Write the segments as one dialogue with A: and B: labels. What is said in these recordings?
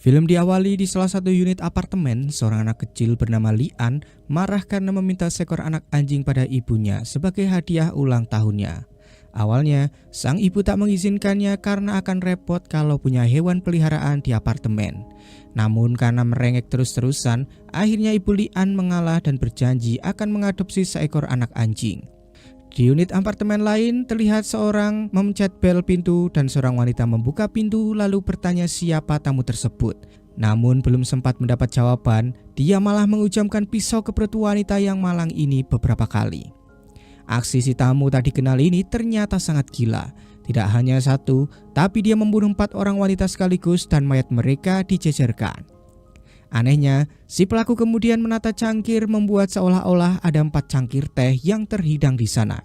A: Film diawali di salah satu unit apartemen. Seorang anak kecil bernama Lian marah karena meminta seekor anak anjing pada ibunya sebagai hadiah ulang tahunnya. Awalnya, sang ibu tak mengizinkannya karena akan repot kalau punya hewan peliharaan di apartemen. Namun karena merengek terus-terusan, akhirnya ibu Lian mengalah dan berjanji akan mengadopsi seekor anak anjing. Di unit apartemen lain, terlihat seorang memencet bel pintu dan seorang wanita membuka pintu lalu bertanya siapa tamu tersebut. Namun belum sempat mendapat jawaban, dia malah menghujamkan pisau ke perut wanita yang malang ini beberapa kali. Aksi si tamu tak dikenal ini ternyata sangat gila. Tidak hanya satu, tapi dia membunuh 4 orang wanita sekaligus dan mayat mereka dijejerkan. Anehnya, si pelaku kemudian menata cangkir membuat seolah-olah ada 4 cangkir teh yang terhidang di sana.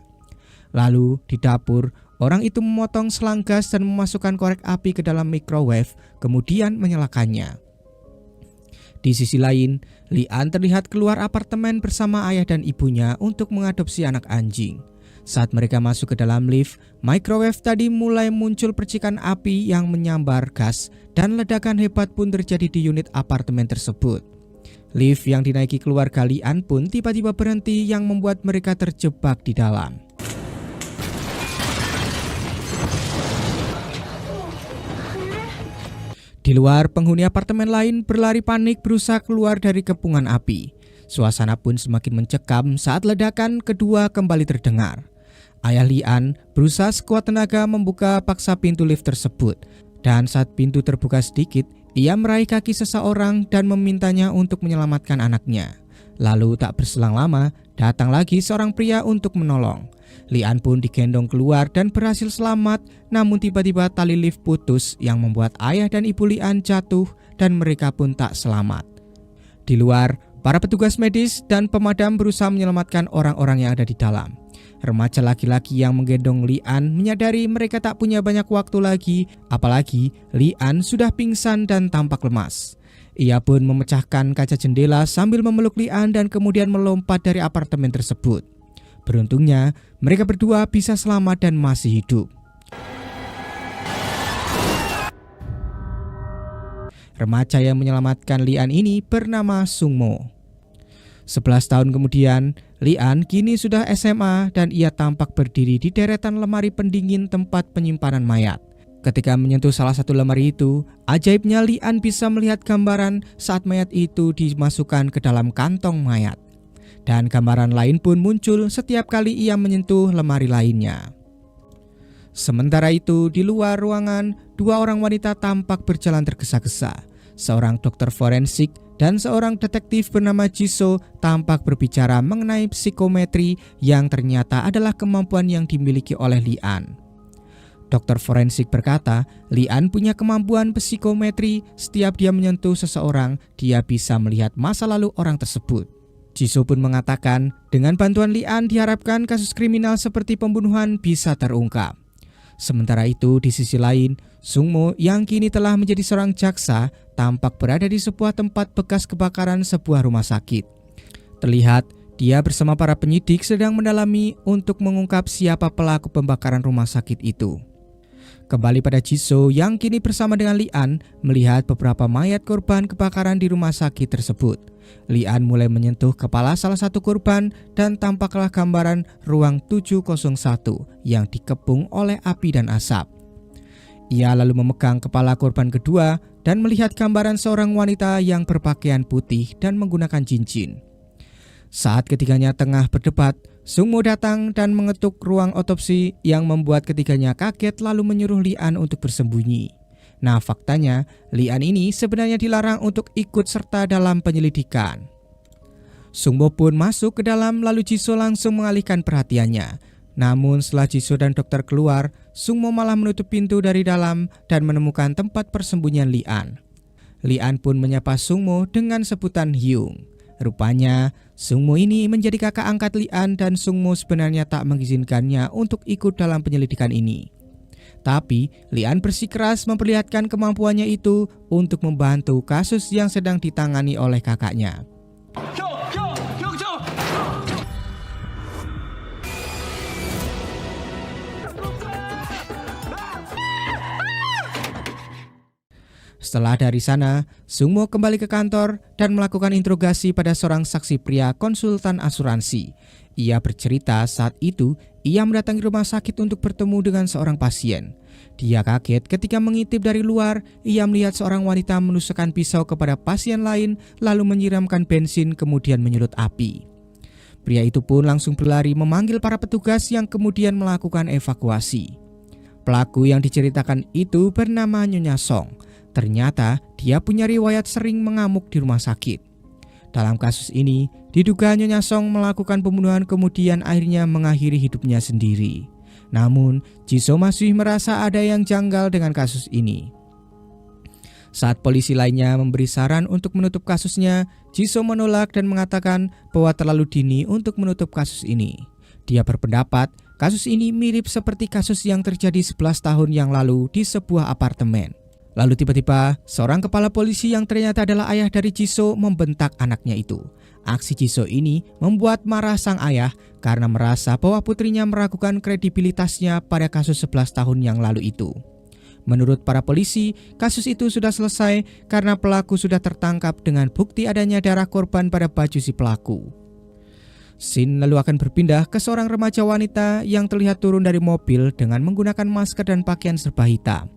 A: Lalu di dapur, orang itu memotong selang gas dan memasukkan korek api ke dalam microwave, kemudian menyalakannya. Di sisi lain, Lian terlihat keluar apartemen bersama ayah dan ibunya untuk mengadopsi anak anjing. Saat mereka masuk ke dalam lift, microwave tadi mulai muncul percikan api yang menyambar gas dan ledakan hebat pun terjadi di unit apartemen tersebut. Lift yang dinaiki keluarga Lian pun tiba-tiba berhenti yang membuat mereka terjebak di dalam. Di luar, penghuni apartemen lain berlari panik berusaha keluar dari kepungan api. Suasana pun semakin mencekam saat ledakan kedua kembali terdengar. Ayah Lian berusaha sekuat tenaga membuka paksa pintu lift tersebut. Dan saat pintu terbuka sedikit, ia meraih kaki seseorang dan memintanya untuk menyelamatkan anaknya. Lalu tak berselang lama, datang lagi seorang pria untuk menolong. Lian pun digendong keluar dan berhasil selamat, namun tiba-tiba tali lift putus yang membuat ayah dan ibu Lian jatuh dan mereka pun tak selamat. Di luar, para petugas medis dan pemadam berusaha menyelamatkan orang-orang yang ada di dalam. Remaja laki-laki yang menggendong Lian menyadari mereka tak punya banyak waktu lagi, apalagi Lian sudah pingsan dan tampak lemas. Ia pun memecahkan kaca jendela sambil memeluk Lian dan kemudian melompat dari apartemen tersebut. Beruntungnya, mereka berdua bisa selamat dan masih hidup. Remaja yang menyelamatkan Lian ini bernama Sungmo. 11 tahun kemudian, Lian kini sudah SMA dan ia tampak berdiri di deretan lemari pendingin tempat penyimpanan mayat. Ketika menyentuh salah satu lemari itu, ajaibnya Lian bisa melihat gambaran saat mayat itu dimasukkan ke dalam kantong mayat. Dan gambaran lain pun muncul setiap kali ia menyentuh lemari lainnya. Sementara itu, di luar ruangan, 2 orang wanita tampak berjalan tergesa-gesa. Seorang dokter forensik dan seorang detektif bernama Jisoo tampak berbicara mengenai psikometri yang ternyata adalah kemampuan yang dimiliki oleh Lian. Dokter forensik berkata, Lian punya kemampuan psikometri. Setiap dia menyentuh seseorang, dia bisa melihat masa lalu orang tersebut. Jisoo pun mengatakan, dengan bantuan Lian diharapkan kasus kriminal seperti pembunuhan bisa terungkap. Sementara itu, di sisi lain, Sungmo yang kini telah menjadi seorang jaksa tampak berada di sebuah tempat bekas kebakaran sebuah rumah sakit. Terlihat dia bersama para penyidik sedang mendalami untuk mengungkap siapa pelaku pembakaran rumah sakit itu. Kembali pada Jisoo yang kini bersama dengan Lian melihat beberapa mayat korban kebakaran di rumah sakit tersebut. Lian mulai menyentuh kepala salah satu korban dan tampaklah gambaran ruang 701 yang dikepung oleh api dan asap. Ia lalu memegang kepala korban kedua dan melihat gambaran seorang wanita yang berpakaian putih dan menggunakan cincin. Saat ketiganya tengah berdebat, Sungmo datang dan mengetuk ruang otopsi yang membuat ketiganya kaget lalu menyuruh Lian untuk bersembunyi. Nah, faktanya Lian ini sebenarnya dilarang untuk ikut serta dalam penyelidikan. Sungmo pun masuk ke dalam lalu Jisoo langsung mengalihkan perhatiannya. Namun setelah Jisoo dan dokter keluar, Sungmo malah menutup pintu dari dalam dan menemukan tempat persembunyian Lian. Lian pun menyapa Sungmo dengan sebutan Hyung. Rupanya Sungmo ini menjadi kakak angkat Lian dan Sungmo sebenarnya tak mengizinkannya untuk ikut dalam penyelidikan ini. Tapi Lian bersikeras memperlihatkan kemampuannya itu untuk membantu kasus yang sedang ditangani oleh kakaknya. Setelah dari sana, Sungmo kembali ke kantor dan melakukan interogasi pada seorang saksi pria konsultan asuransi. Ia bercerita saat itu ia mendatangi rumah sakit untuk bertemu dengan seorang pasien. Dia kaget ketika mengintip dari luar, ia melihat seorang wanita menusukkan pisau kepada pasien lain lalu menyiramkan bensin kemudian menyulut api. Pria itu pun langsung berlari memanggil para petugas yang kemudian melakukan evakuasi. Pelaku yang diceritakan itu bernama Nyonya Song. Ternyata dia punya riwayat sering mengamuk di rumah sakit. Dalam kasus ini, diduga Nyonya Song melakukan pembunuhan kemudian akhirnya mengakhiri hidupnya sendiri. Namun, Jisoo masih merasa ada yang janggal dengan kasus ini. Saat polisi lainnya memberi saran untuk menutup kasusnya, Jisoo menolak dan mengatakan bahwa terlalu dini untuk menutup kasus ini. Dia berpendapat kasus ini mirip seperti kasus yang terjadi 11 tahun yang lalu di sebuah apartemen. Lalu tiba-tiba seorang kepala polisi yang ternyata adalah ayah dari Jisoo membentak anaknya itu. Aksi Jisoo ini membuat marah sang ayah karena merasa bahwa putrinya meragukan kredibilitasnya pada kasus 11 tahun yang lalu itu. Menurut para polisi, kasus itu sudah selesai karena pelaku sudah tertangkap dengan bukti adanya darah korban pada baju si pelaku. Scene lalu akan berpindah ke seorang remaja wanita yang terlihat turun dari mobil dengan menggunakan masker dan pakaian serba hitam.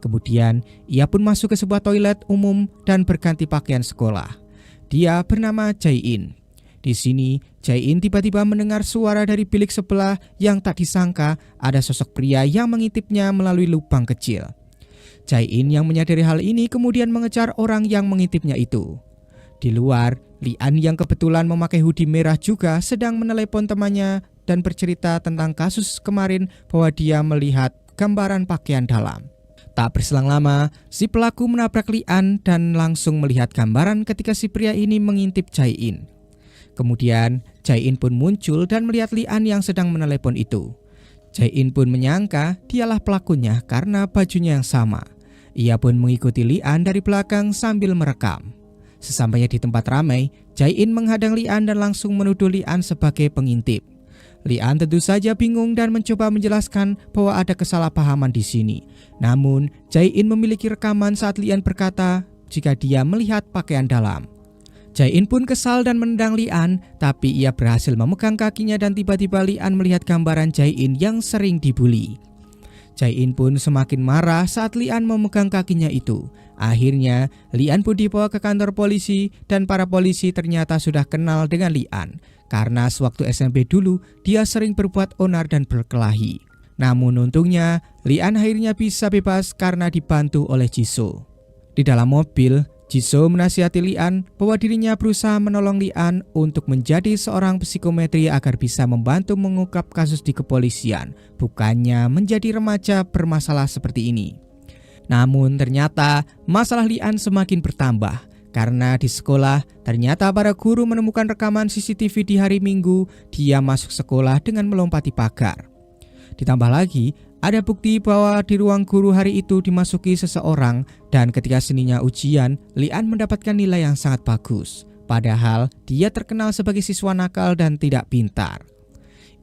A: Kemudian, ia pun masuk ke sebuah toilet umum dan berganti pakaian sekolah. Dia bernama Jae-in. Di sini, Jae-in tiba-tiba mendengar suara dari bilik sebelah yang tak disangka ada sosok pria yang mengintipnya melalui lubang kecil. Jae-in yang menyadari hal ini kemudian mengejar orang yang mengintipnya itu. Di luar, Lian yang kebetulan memakai hoodie merah juga sedang menelepon temannya dan bercerita tentang kasus kemarin bahwa dia melihat gambaran pakaian dalam. Tak berselang lama, si pelaku menabrak Lian dan langsung melihat gambaran ketika si pria ini mengintip Jae-in. Kemudian, Jae-in pun muncul dan melihat Lian yang sedang menelepon itu. Jae-in pun menyangka dialah pelakunya karena bajunya yang sama. Ia pun mengikuti Lian dari belakang sambil merekam. Sesampainya di tempat ramai, Jae-in menghadang Lian dan langsung menuduh Lian sebagai pengintip. Lian tentu saja bingung dan mencoba menjelaskan bahwa ada kesalahpahaman di sini. Namun, Jae-in memiliki rekaman saat Lian berkata jika dia melihat pakaian dalam. Jae-in pun kesal dan menendang Lian, tapi ia berhasil memegang kakinya dan tiba-tiba Lian melihat gambaran Jae-in yang sering dibully. Jae-in pun semakin marah saat Lian memegang kakinya itu. Akhirnya, Lian pun dibawa ke kantor polisi dan para polisi ternyata sudah kenal dengan Lian. Karena sewaktu SMP dulu, dia sering berbuat onar dan berkelahi. Namun untungnya, Lian akhirnya bisa bebas karena dibantu oleh Jisoo. Di dalam mobil, Jisoo menasihati Lian bahwa dirinya berusaha menolong Lian untuk menjadi seorang psikometri agar bisa membantu mengungkap kasus di kepolisian, bukannya menjadi remaja bermasalah seperti ini. Namun ternyata masalah Lian semakin bertambah. Karena di sekolah, ternyata para guru menemukan rekaman CCTV di hari Minggu dia masuk sekolah dengan melompati pagar. Ditambah lagi, ada bukti bahwa di ruang guru hari itu dimasuki seseorang dan ketika seninya ujian, Lian mendapatkan nilai yang sangat bagus. Padahal dia terkenal sebagai siswa nakal dan tidak pintar.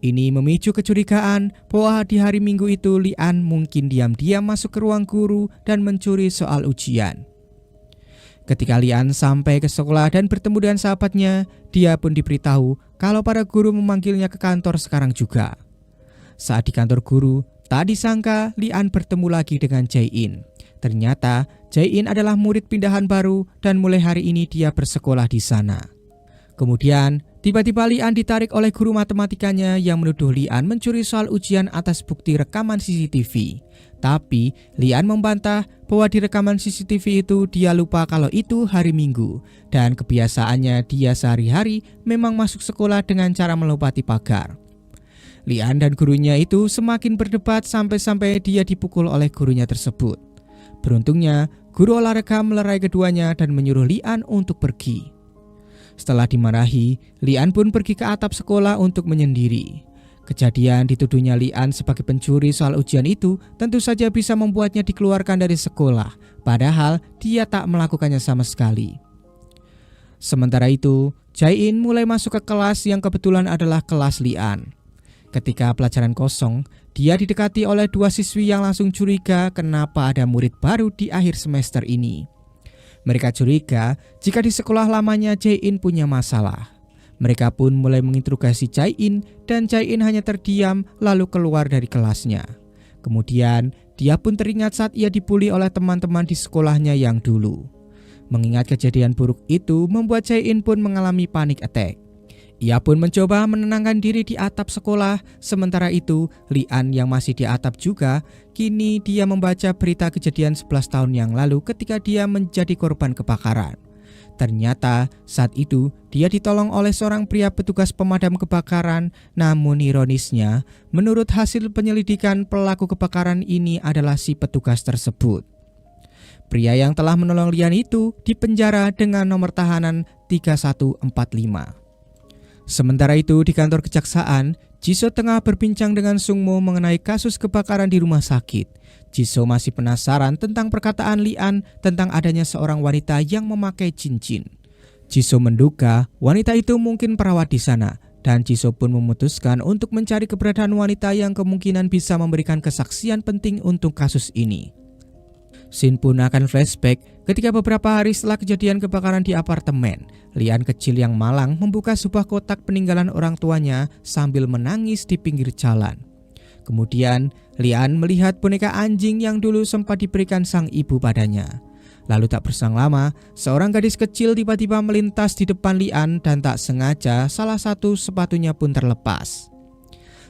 A: Ini memicu kecurigaan bahwa di hari Minggu itu Lian mungkin diam-diam masuk ke ruang guru dan mencuri soal ujian. Ketika Lian sampai ke sekolah dan bertemu dengan sahabatnya, dia pun diberitahu kalau para guru memanggilnya ke kantor sekarang juga. Saat di kantor guru, tak disangka Lian bertemu lagi dengan Jae-in. Ternyata Jae-in adalah murid pindahan baru dan mulai hari ini dia bersekolah di sana. Kemudian, tiba-tiba Lian ditarik oleh guru matematikanya yang menuduh Lian mencuri soal ujian atas bukti rekaman CCTV. Tapi Lian membantah bahwa di rekaman CCTV itu dia lupa kalau itu hari Minggu. Dan kebiasaannya dia sehari-hari memang masuk sekolah dengan cara melompati pagar. Lian dan gurunya itu semakin berdebat sampai-sampai dia dipukul oleh gurunya tersebut. Beruntungnya, guru olahraga melerai keduanya dan menyuruh Lian untuk pergi. Setelah dimarahi, Lian pun pergi ke atap sekolah untuk menyendiri. Kejadian dituduhnya Lian sebagai pencuri soal ujian itu tentu saja bisa membuatnya dikeluarkan dari sekolah, padahal dia tak melakukannya sama sekali. Sementara itu, Jae-in mulai masuk ke kelas yang kebetulan adalah kelas Lian. Ketika pelajaran kosong, dia didekati oleh dua siswi yang langsung curiga kenapa ada murid baru di akhir semester ini. Mereka curiga jika di sekolah lamanya Jae-in punya masalah. Mereka pun mulai menginterogasi Jae-in dan Jae-in hanya terdiam lalu keluar dari kelasnya. Kemudian dia pun teringat saat ia dibully oleh teman-teman di sekolahnya yang dulu. Mengingat kejadian buruk itu membuat Jae-in pun mengalami panic attack. Ia pun mencoba menenangkan diri di atap sekolah. Sementara itu, Li-an yang masih di atap juga, kini dia membaca berita kejadian 11 tahun yang lalu ketika dia menjadi korban kebakaran. Ternyata saat itu dia ditolong oleh seorang pria petugas pemadam kebakaran. Namun ironisnya, menurut hasil penyelidikan, pelaku kebakaran ini adalah si petugas tersebut. Pria yang telah menolong Li-an itu dipenjara dengan nomor tahanan 3145. Sementara itu di kantor kejaksaan, Jisoo tengah berbincang dengan Sungmo mengenai kasus kebakaran di rumah sakit. Jisoo masih penasaran tentang perkataan Li-an tentang adanya seorang wanita yang memakai cincin. Jisoo menduga wanita itu mungkin perawat di sana, dan Jisoo pun memutuskan untuk mencari keberadaan wanita yang kemungkinan bisa memberikan kesaksian penting untuk kasus ini. Scene pun akan flashback ketika beberapa hari setelah kejadian kebakaran di apartemen. Li-an kecil yang malang membuka sebuah kotak peninggalan orang tuanya sambil menangis di pinggir jalan. Kemudian Li-an melihat boneka anjing yang dulu sempat diberikan sang ibu padanya. Lalu tak berselang lama, seorang gadis kecil tiba-tiba melintas di depan Li-an dan tak sengaja salah satu sepatunya pun terlepas.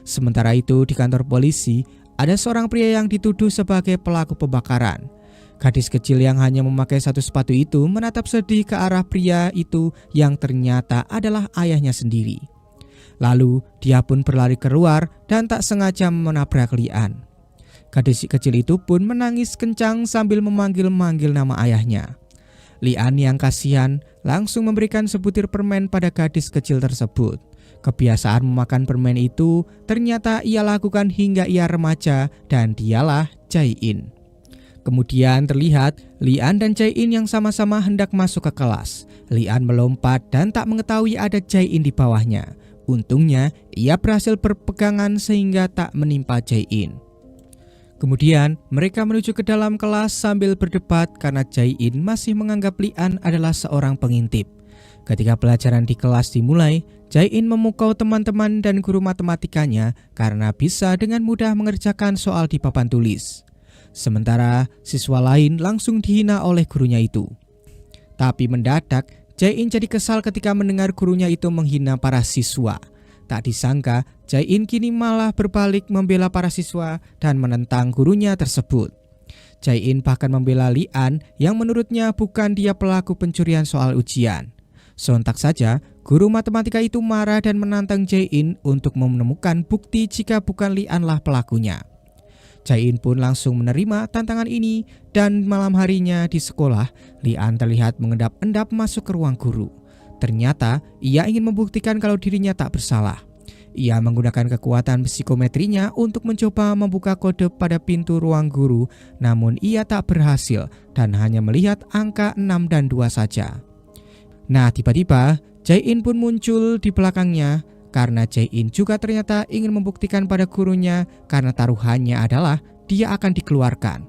A: Sementara itu di kantor polisi, ada seorang pria yang dituduh sebagai pelaku pembakaran. Gadis kecil yang hanya memakai satu sepatu itu menatap sedih ke arah pria itu yang ternyata adalah ayahnya sendiri. Lalu dia pun berlari keluar dan tak sengaja menabrak Li-an. Gadis kecil itu pun menangis kencang sambil memanggil-manggil nama ayahnya. Li-an yang kasihan langsung memberikan sebutir permen pada gadis kecil tersebut. Kebiasaan memakan permen itu ternyata ia lakukan hingga ia remaja dan dialah Jae-in. Kemudian terlihat Li-an dan Jae-in yang sama-sama hendak masuk ke kelas. Li-an melompat dan tak mengetahui ada Jae-in di bawahnya. Untungnya ia berhasil berpegangan sehingga tak menimpa Jae-in. Kemudian mereka menuju ke dalam kelas sambil berdebat karena Jae-in masih menganggap Li-an adalah seorang pengintip. Ketika pelajaran di kelas dimulai, Jae-in memukau teman-teman dan guru matematikanya karena bisa dengan mudah mengerjakan soal di papan tulis. Sementara siswa lain langsung dihina oleh gurunya itu. Tapi mendadak Jae-in jadi kesal ketika mendengar gurunya itu menghina para siswa. Tak disangka Jae-in kini malah berbalik membela para siswa dan menentang gurunya tersebut. Jae-in bahkan membela Li-an yang menurutnya bukan dia pelaku pencurian soal ujian. Sontak saja guru matematika itu marah dan menantang Jae-in untuk menemukan bukti jika bukan Li-an lah pelakunya. Jae-in pun langsung menerima tantangan ini dan malam harinya di sekolah, Li-an terlihat mengendap-endap masuk ke ruang guru. Ternyata ia ingin membuktikan kalau dirinya tak bersalah. Ia menggunakan kekuatan psikometrinya untuk mencoba membuka kode pada pintu ruang guru, namun ia tak berhasil dan hanya melihat angka 6 dan 2 saja. Nah, tiba-tiba Jae-in pun muncul di belakangnya. Karena Jae-in juga ternyata ingin membuktikan pada gurunya karena taruhannya adalah dia akan dikeluarkan.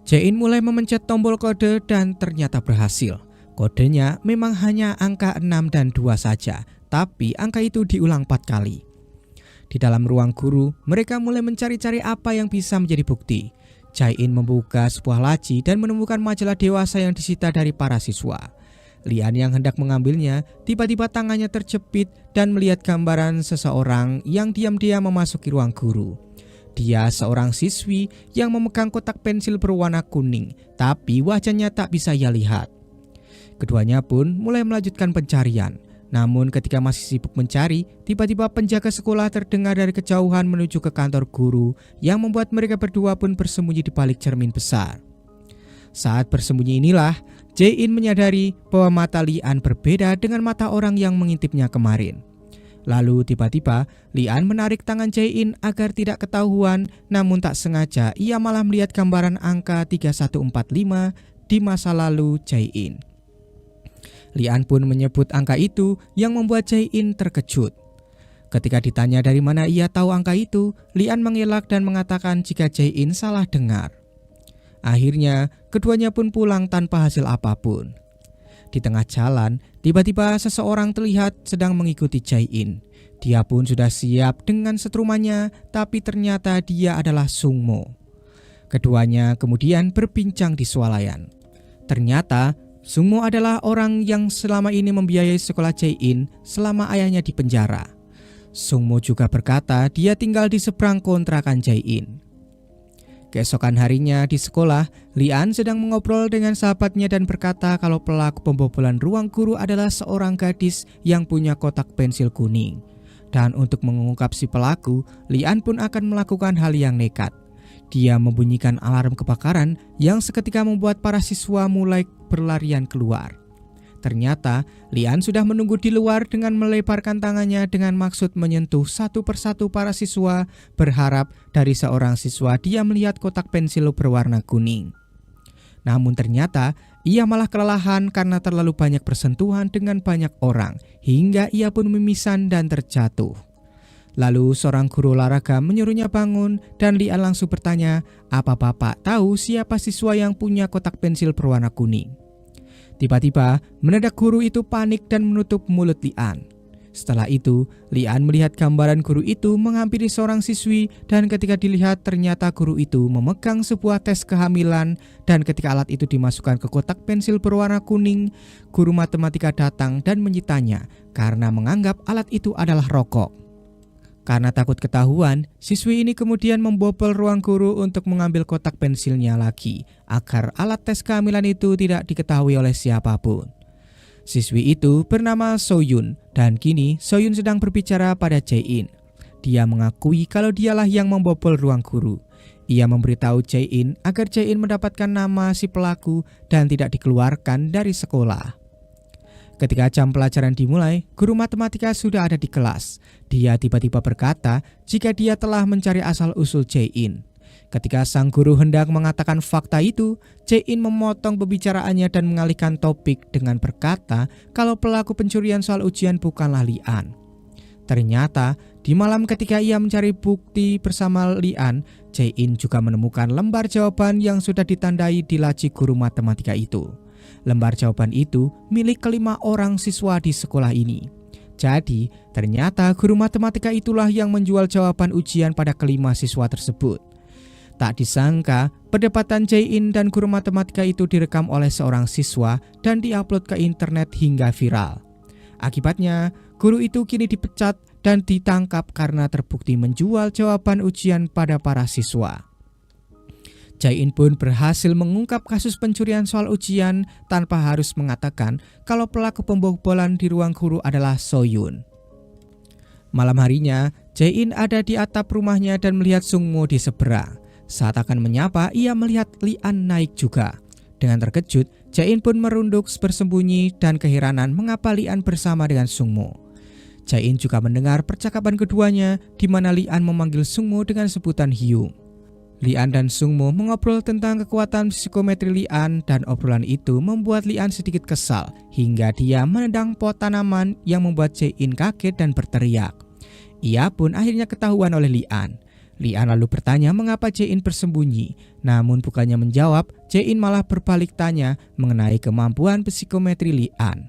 A: Jae-in mulai memencet tombol kode dan ternyata berhasil. Kodenya memang hanya angka 6 dan 2 saja, tapi angka itu diulang 4 kali. Di dalam ruang guru, mereka mulai mencari-cari apa yang bisa menjadi bukti. Jae-in membuka sebuah laci dan menemukan majalah dewasa yang disita dari para siswa. Li-an yang hendak mengambilnya, tiba-tiba tangannya terjepit dan melihat gambaran seseorang yang diam-diam memasuki ruang guru. Dia seorang siswi yang memegang kotak pensil berwarna kuning, tapi wajahnya tak bisa ia lihat. Keduanya pun mulai melanjutkan pencarian. Namun ketika masih sibuk mencari, tiba-tiba penjaga sekolah terdengar dari kejauhan menuju ke kantor guru yang membuat mereka berdua pun bersembunyi di balik cermin besar. Saat bersembunyi inilah, Jae-in menyadari bahwa mata Li-an berbeda dengan mata orang yang mengintipnya kemarin. Lalu tiba-tiba Li-an menarik tangan Jae-in agar tidak ketahuan, namun tak sengaja ia malah melihat gambaran angka 3145 di masa lalu Jae-in. Li-an pun menyebut angka itu yang membuat Jae-in terkejut. Ketika ditanya dari mana ia tahu angka itu, Li-an mengelak dan mengatakan jika Jae-in salah dengar. Akhirnya, keduanya pun pulang tanpa hasil apapun. Di tengah jalan, tiba-tiba seseorang terlihat sedang mengikuti Jae-in. Dia pun sudah siap dengan setrumannya, tapi ternyata dia adalah Sung Mo. Keduanya kemudian berbincang di swalayan. Ternyata, Sung Mo adalah orang yang selama ini membiayai sekolah Jae-in selama ayahnya di penjara. Sung Mo juga berkata dia tinggal di seberang kontrakan Jae-in. Keesokan harinya di sekolah, Li-an sedang mengobrol dengan sahabatnya dan berkata kalau pelaku pembobolan ruang guru adalah seorang gadis yang punya kotak pensil kuning. Dan untuk mengungkap si pelaku, Li-an pun akan melakukan hal yang nekat. Dia membunyikan alarm kebakaran yang seketika membuat para siswa mulai berlarian keluar. Ternyata, Li-an sudah menunggu di luar dengan melebarkan tangannya dengan maksud menyentuh satu persatu para siswa, berharap dari seorang siswa dia melihat kotak pensil berwarna kuning. Namun ternyata, ia malah kelelahan karena terlalu banyak bersentuhan dengan banyak orang, hingga ia pun mimisan dan terjatuh. Lalu seorang guru olahraga menyuruhnya bangun dan Li-an langsung bertanya, "Apa Bapak tahu siapa siswa yang punya kotak pensil berwarna kuning?" Tiba-tiba, mendadak guru itu panik dan menutup mulut Li-an. Setelah itu, Li-an melihat gambaran guru itu menghampiri seorang siswi dan ketika dilihat ternyata guru itu memegang sebuah tes kehamilan dan ketika alat itu dimasukkan ke kotak pensil berwarna kuning, guru matematika datang dan menyitanya karena menganggap alat itu adalah rokok. Karena takut ketahuan, siswi ini kemudian membobol ruang guru untuk mengambil kotak pensilnya lagi agar alat tes kehamilan itu tidak diketahui oleh siapapun. Siswi itu bernama Soyun dan kini Soyun sedang berbicara pada Jae-in. Dia mengakui kalau dialah yang membobol ruang guru. Ia memberitahu Jae-in agar Jae-in mendapatkan nama si pelaku dan tidak dikeluarkan dari sekolah. Ketika jam pelajaran dimulai, guru matematika sudah ada di kelas. Dia tiba-tiba berkata jika dia telah mencari asal-usul Jae-in. Ketika sang guru hendak mengatakan fakta itu, Jae-in memotong pembicaraannya dan mengalihkan topik dengan berkata kalau pelaku pencurian soal ujian bukanlah Li-an. Ternyata, di malam ketika ia mencari bukti bersama Li-an, Jae-in juga menemukan lembar jawaban yang sudah ditandai di laci guru matematika itu. Lembar jawaban itu milik kelima orang siswa di sekolah ini. Jadi, ternyata guru matematika itulah yang menjual jawaban ujian pada kelima siswa tersebut. Tak disangka, perdebatan Jae-in dan guru matematika itu direkam oleh seorang siswa dan diupload ke internet hingga viral. Akibatnya, guru itu kini dipecat dan ditangkap karena terbukti menjual jawaban ujian pada para siswa. Jae-in pun berhasil mengungkap kasus pencurian soal ujian tanpa harus mengatakan kalau pelaku pembobolan di ruang guru adalah Soyun. Malam harinya, Jae-in ada di atap rumahnya dan melihat Sung Mo di seberang. Saat akan menyapa, ia melihat Li-an naik juga. Dengan terkejut, Jae-in pun merunduk bersembunyi dan keheranan mengapa Li-an bersama dengan Sung Mo. Jae-in juga mendengar percakapan keduanya di mana Li-an memanggil Sung Mo dengan sebutan Hyung. Li-an dan Sung Mo mengobrol tentang kekuatan psikometri Li-an dan obrolan itu membuat Li-an sedikit kesal hingga dia menendang pot tanaman yang membuat Jae-in kaget dan berteriak. Ia pun akhirnya ketahuan oleh Li-an. Li-an lalu bertanya mengapa Jae-in bersembunyi, namun bukannya menjawab, Jae-in malah berbalik tanya mengenai kemampuan psikometri Li-an.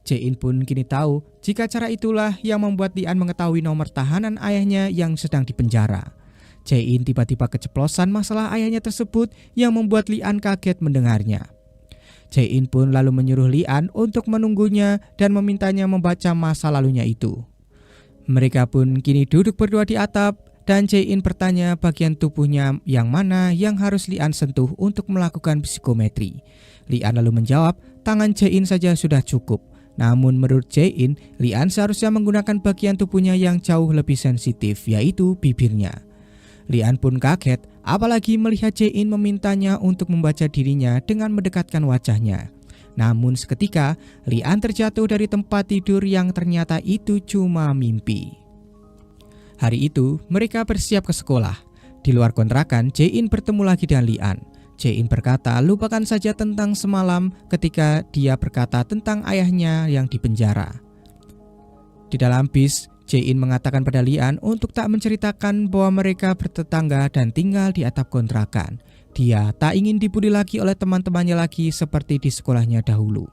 A: Jae-in pun kini tahu jika cara itulah yang membuat Li-an mengetahui nomor tahanan ayahnya yang sedang dipenjara. Jae-in tiba-tiba keceplosan masalah ayahnya tersebut yang membuat Li-an kaget mendengarnya. Jae-in pun lalu menyuruh Li-an untuk menunggunya dan memintanya membaca masa lalunya itu. Mereka pun kini duduk berdua di atap dan Jae-in bertanya bagian tubuhnya yang mana yang harus Li-an sentuh untuk melakukan psikometri. Li-an lalu menjawab tangan Jae-in saja sudah cukup. Namun menurut Jae-in, Li-an seharusnya menggunakan bagian tubuhnya yang jauh lebih sensitif, yaitu bibirnya. Li-an pun kaget, apalagi melihat Jae-in memintanya untuk membaca dirinya dengan mendekatkan wajahnya. Namun seketika, Li-an terjatuh dari tempat tidur yang ternyata itu cuma mimpi. Hari itu, mereka bersiap ke sekolah. Di luar kontrakan, Jae-in bertemu lagi dengan Li-an. Jae-in berkata, lupakan saja tentang semalam ketika dia berkata tentang ayahnya yang dipenjara. Di dalam bis, Jae-in mengatakan pada Li-an untuk tak menceritakan bahwa mereka bertetangga dan tinggal di atap kontrakan. Dia tak ingin dibully lagi oleh teman-temannya lagi seperti di sekolahnya dahulu.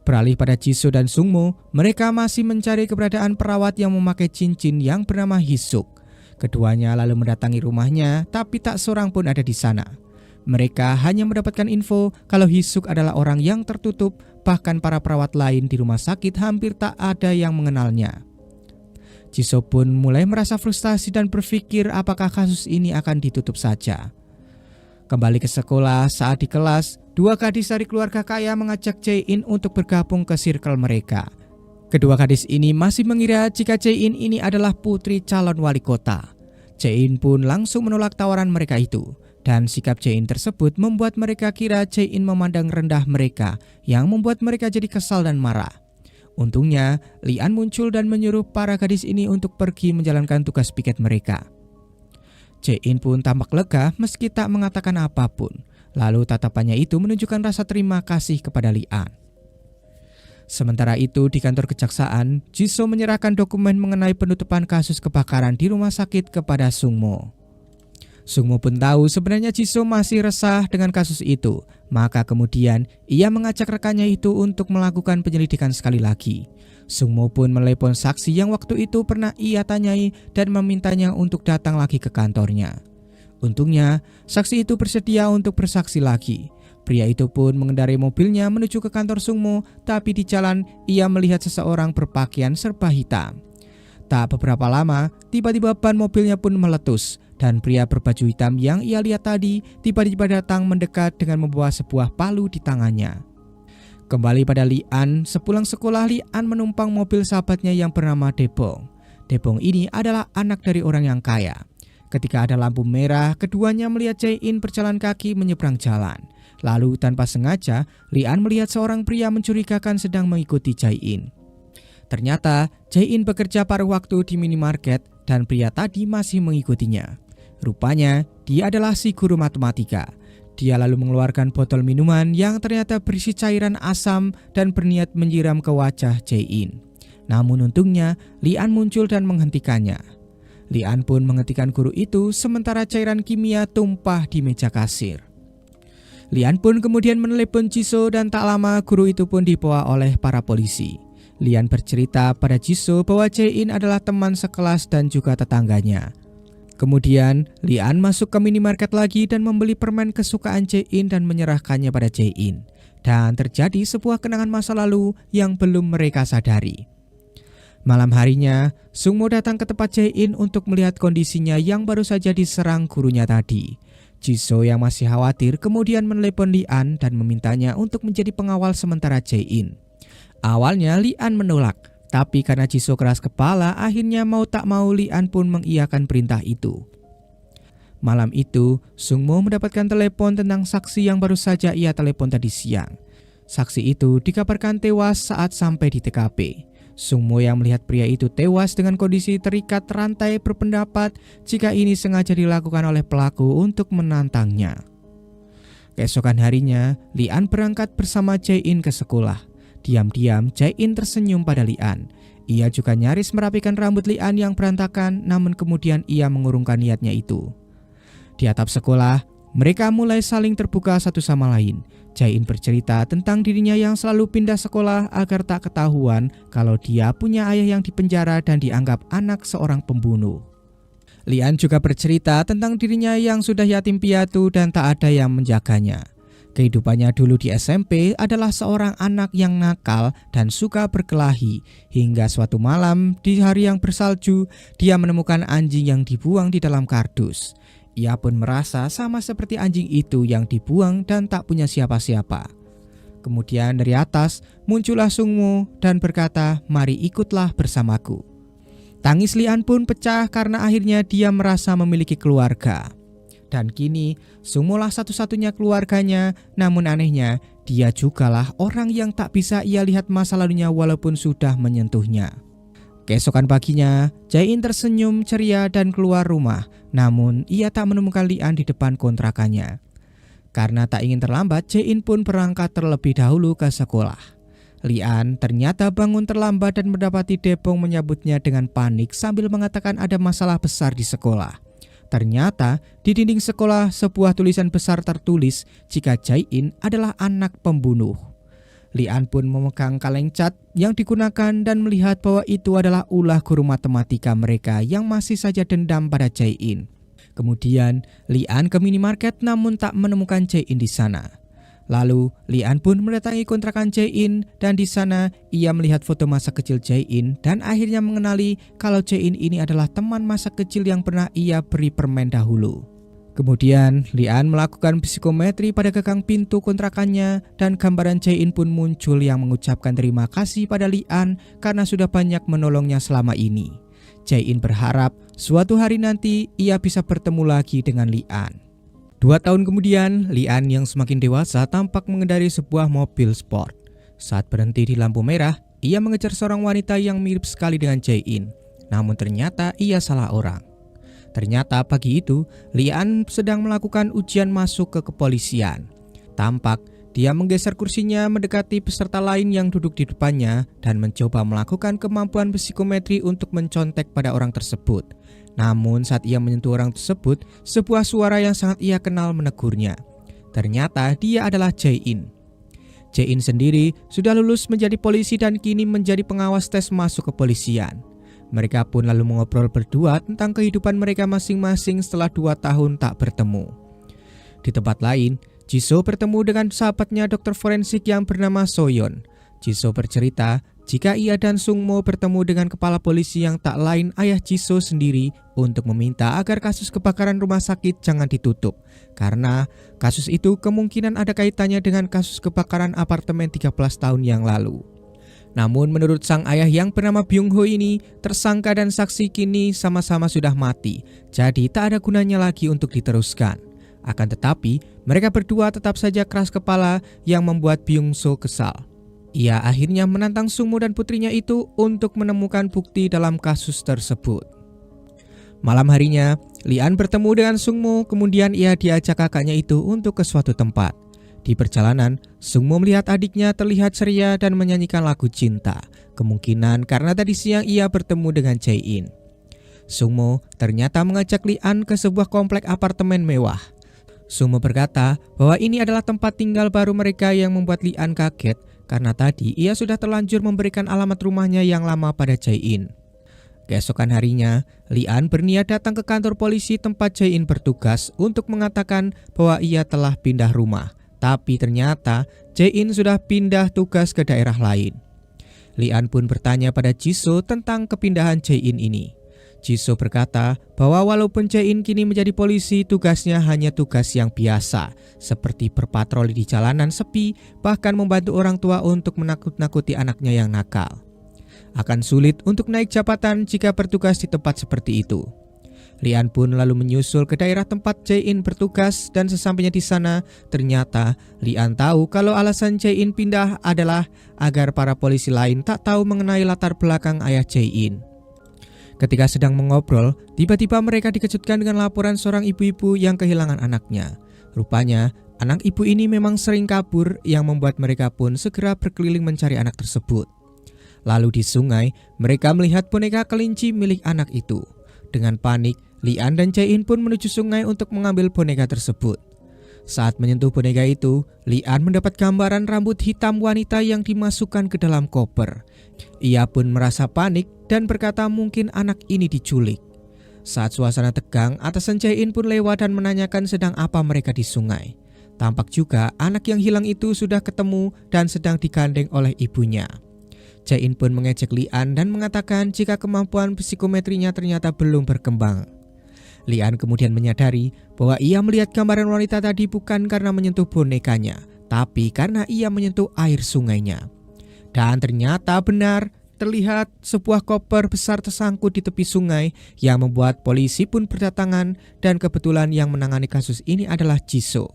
A: Beralih pada Jisoo dan Sungmo, mereka masih mencari keberadaan perawat yang memakai cincin yang bernama Hisuk. Keduanya lalu mendatangi rumahnya, tapi tak seorang pun ada di sana. Mereka hanya mendapatkan info kalau Hisuk adalah orang yang tertutup, bahkan para perawat lain di rumah sakit hampir tak ada yang mengenalnya. Jisoo pun mulai merasa frustasi dan berpikir apakah kasus ini akan ditutup saja. Kembali ke sekolah, saat di kelas, dua gadis dari keluarga kaya mengajak Jae-in untuk bergabung ke circle mereka. Kedua gadis ini masih mengira jika Jae-in ini adalah putri calon wali kota. Jae-in pun langsung menolak tawaran mereka itu. Dan sikap Jae-in tersebut membuat mereka kira Jae-in memandang rendah mereka, yang membuat mereka jadi kesal dan marah. Untungnya, Lian muncul dan menyuruh para gadis ini untuk pergi menjalankan tugas piket mereka. Jae-in pun tampak lega meski tak mengatakan apapun. Lalu tatapannya itu menunjukkan rasa terima kasih kepada Lian. Sementara itu di kantor kejaksaan, Jisoo menyerahkan dokumen mengenai penutupan kasus kebakaran di rumah sakit kepada Sungmo. Sungmo pun tahu sebenarnya Jisoo masih resah dengan kasus itu. Maka kemudian ia mengajak rekannya itu untuk melakukan penyelidikan sekali lagi. Sungmo pun menelepon saksi yang waktu itu pernah ia tanyai dan memintanya untuk datang lagi ke kantornya. Untungnya, saksi itu bersedia untuk bersaksi lagi. Pria itu pun mengendarai mobilnya menuju ke kantor Sungmo, tapi di jalan ia melihat seseorang berpakaian serba hitam. Tak beberapa lama, tiba-tiba ban mobilnya pun meletus dan pria berbaju hitam yang ia lihat tadi tiba-tiba datang mendekat dengan membawa sebuah palu di tangannya. Kembali pada Lian, sepulang sekolah Lian menumpang mobil sahabatnya yang bernama Daebong. Daebong ini adalah anak dari orang yang kaya. Ketika ada lampu merah, keduanya melihat Jae-in berjalan kaki menyeberang jalan. Lalu tanpa sengaja, Lian melihat seorang pria mencurigakan sedang mengikuti Jae-in. Ternyata Jae-in bekerja paruh waktu di minimarket dan pria tadi masih mengikutinya. Rupanya dia adalah si guru matematika. Dia lalu mengeluarkan botol minuman yang ternyata berisi cairan asam dan berniat menyiram ke wajah Jae-in. Namun untungnya Lian muncul dan menghentikannya. Lian pun menghentikan guru itu sementara cairan kimia tumpah di meja kasir. Lian pun kemudian menelepon Jisoo dan tak lama guru itu pun dibawa oleh para polisi. Lian bercerita pada Jisoo bahwa Jae-in adalah teman sekelas dan juga tetangganya. Kemudian Lian masuk ke minimarket lagi dan membeli permen kesukaan Jae-in dan menyerahkannya pada Jae-in. Dan terjadi sebuah kenangan masa lalu yang belum mereka sadari. Malam harinya, Sungmo datang ke tempat Jae-in untuk melihat kondisinya yang baru saja diserang gurunya tadi. Jisoo yang masih khawatir kemudian menelepon Lian dan memintanya untuk menjadi pengawal sementara Jae-in. Awalnya Lian menolak. Tapi karena Jisoo keras kepala, akhirnya mau tak mau Lian pun mengiyakan perintah itu. Malam itu, Sungmo mendapatkan telepon tentang saksi yang baru saja ia telepon tadi siang. Saksi itu dikabarkan tewas saat sampai di TKP. Sungmo yang melihat pria itu tewas dengan kondisi terikat rantai berpendapat jika ini sengaja dilakukan oleh pelaku untuk menantangnya. Keesokan harinya, Lian berangkat bersama Jae-in ke sekolah. Diam-diam Jae-in tersenyum pada Lian. Ia juga nyaris merapikan rambut Lian yang berantakan, namun kemudian ia mengurungkan niatnya itu. Di atap sekolah, mereka mulai saling terbuka satu sama lain. Jae-in bercerita tentang dirinya yang selalu pindah sekolah agar tak ketahuan kalau dia punya ayah yang dipenjara dan dianggap anak seorang pembunuh. Lian juga bercerita tentang dirinya yang sudah yatim piatu dan tak ada yang menjaganya. Kehidupannya dulu di SMP adalah seorang anak yang nakal dan suka berkelahi. Hingga suatu malam di hari yang bersalju, dia menemukan anjing yang dibuang di dalam kardus. Ia pun merasa sama seperti anjing itu yang dibuang dan tak punya siapa-siapa. Kemudian dari atas muncullah Sungmo dan berkata, "Mari ikutlah bersamaku." Tangis Lian pun pecah karena akhirnya dia merasa memiliki keluarga. Dan kini Sungmo lah satu-satunya keluarganya, namun anehnya dia jugalah orang yang tak bisa ia lihat masa lalunya walaupun sudah menyentuhnya. Keesokan paginya, Jae-in tersenyum ceria dan keluar rumah, namun ia tak menemukan Lian di depan kontrakannya. Karena tak ingin terlambat, Jae-in pun berangkat terlebih dahulu ke sekolah. Lian ternyata bangun terlambat dan mendapati Daebong menyambutnya dengan panik sambil mengatakan ada masalah besar di sekolah. Ternyata di dinding sekolah sebuah tulisan besar tertulis jika Jae-in adalah anak pembunuh. Lian pun memegang kaleng cat yang digunakan dan melihat bahwa itu adalah ulah guru matematika mereka yang masih saja dendam pada Jae-in. Kemudian Lian ke minimarket namun tak menemukan Jae-in di sana. Lalu Lian pun mendatangi kontrakan Jae-in dan di sana ia melihat foto masa kecil Jae-in dan akhirnya mengenali kalau Jae-in ini adalah teman masa kecil yang pernah ia beri permen dahulu. Kemudian Lian melakukan psikometri pada gagang pintu kontrakannya dan gambaran Jae-in pun muncul yang mengucapkan terima kasih pada Lian karena sudah banyak menolongnya selama ini. Jae-in berharap suatu hari nanti ia bisa bertemu lagi dengan Lian. 2 tahun kemudian, Lian yang semakin dewasa tampak mengendarai sebuah mobil sport. Saat berhenti di lampu merah, ia mengejar seorang wanita yang mirip sekali dengan Jae-in. Namun ternyata ia salah orang. Ternyata pagi itu, Lian sedang melakukan ujian masuk ke kepolisian. Tampak dia menggeser kursinya mendekati peserta lain yang duduk di depannya dan mencoba melakukan kemampuan psikometri untuk mencontek pada orang tersebut. Namun saat ia menyentuh orang tersebut, sebuah suara yang sangat ia kenal menegurnya. Ternyata dia adalah Jae-in. Jae-in sendiri sudah lulus menjadi polisi dan kini menjadi pengawas tes masuk kepolisian. Mereka pun lalu mengobrol berdua tentang kehidupan mereka masing-masing setelah 2 tahun tak bertemu. Di tempat lain, Jisoo bertemu dengan sahabatnya dokter forensik yang bernama Soyeon. Jisoo bercerita jika ia dan Sungmo bertemu dengan kepala polisi yang tak lain ayah Jisoo sendiri untuk meminta agar kasus kebakaran rumah sakit jangan ditutup karena kasus itu kemungkinan ada kaitannya dengan kasus kebakaran apartemen 13 tahun yang lalu. Namun menurut sang ayah yang bernama Byung-ho ini, tersangka dan saksi kini sama-sama sudah mati, jadi tak ada gunanya lagi untuk diteruskan. Akan tetapi mereka berdua tetap saja keras kepala yang membuat Byung-so kesal. Ia akhirnya menantang Sungmo dan putrinya itu untuk menemukan bukti dalam kasus tersebut. Malam harinya, Lian bertemu dengan Sungmo, kemudian ia diajak kakaknya itu untuk ke suatu tempat. Di perjalanan, Sungmo melihat adiknya terlihat ceria dan menyanyikan lagu cinta. Kemungkinan karena tadi siang ia bertemu dengan Jae-in. Sungmo ternyata mengajak Lian ke sebuah komplek apartemen mewah. Sungmo berkata bahwa ini adalah tempat tinggal baru mereka yang membuat Lian kaget karena tadi ia sudah terlanjur memberikan alamat rumahnya yang lama pada Jae-in. Keesokan harinya, Lian berniat datang ke kantor polisi tempat Jae-in bertugas untuk mengatakan bahwa ia telah pindah rumah. Tapi ternyata Jae-in sudah pindah tugas ke daerah lain. Lian pun bertanya pada Jisoo tentang kepindahan Jae-in ini. Jisoo berkata bahwa walaupun Jae-in kini menjadi polisi, tugasnya hanya tugas yang biasa, seperti berpatroli di jalanan sepi, bahkan membantu orang tua untuk menakut-nakuti anaknya yang nakal. Akan sulit untuk naik jabatan jika bertugas di tempat seperti itu. Lian pun lalu menyusul ke daerah tempat Jae-in bertugas dan sesampainya di sana, ternyata Lian tahu kalau alasan Jae-in pindah adalah agar para polisi lain tak tahu mengenai latar belakang ayah Jae-in. Ketika sedang mengobrol, tiba-tiba mereka dikejutkan dengan laporan seorang ibu-ibu yang kehilangan anaknya. Rupanya, anak ibu ini memang sering kabur yang membuat mereka pun segera berkeliling mencari anak tersebut. Lalu di sungai, mereka melihat boneka kelinci milik anak itu. Dengan panik, Lian dan Jae-in pun menuju sungai untuk mengambil boneka tersebut. Saat menyentuh boneka itu, Lian mendapat gambaran rambut hitam wanita yang dimasukkan ke dalam koper. Ia pun merasa panik dan berkata mungkin anak ini diculik. Saat suasana tegang, atasan Jae-in pun lewat dan menanyakan sedang apa mereka di sungai. Tampak juga anak yang hilang itu sudah ketemu dan sedang digandeng oleh ibunya. Jae-in pun mengejek Lian dan mengatakan jika kemampuan psikometrinya ternyata belum berkembang. Lian kemudian menyadari bahwa ia melihat gambaran wanita tadi bukan karena menyentuh bonekanya, tapi karena ia menyentuh air sungainya. Dan ternyata benar, terlihat sebuah koper besar tersangkut di tepi sungai yang membuat polisi pun berdatangan dan kebetulan yang menangani kasus ini adalah Jisoo.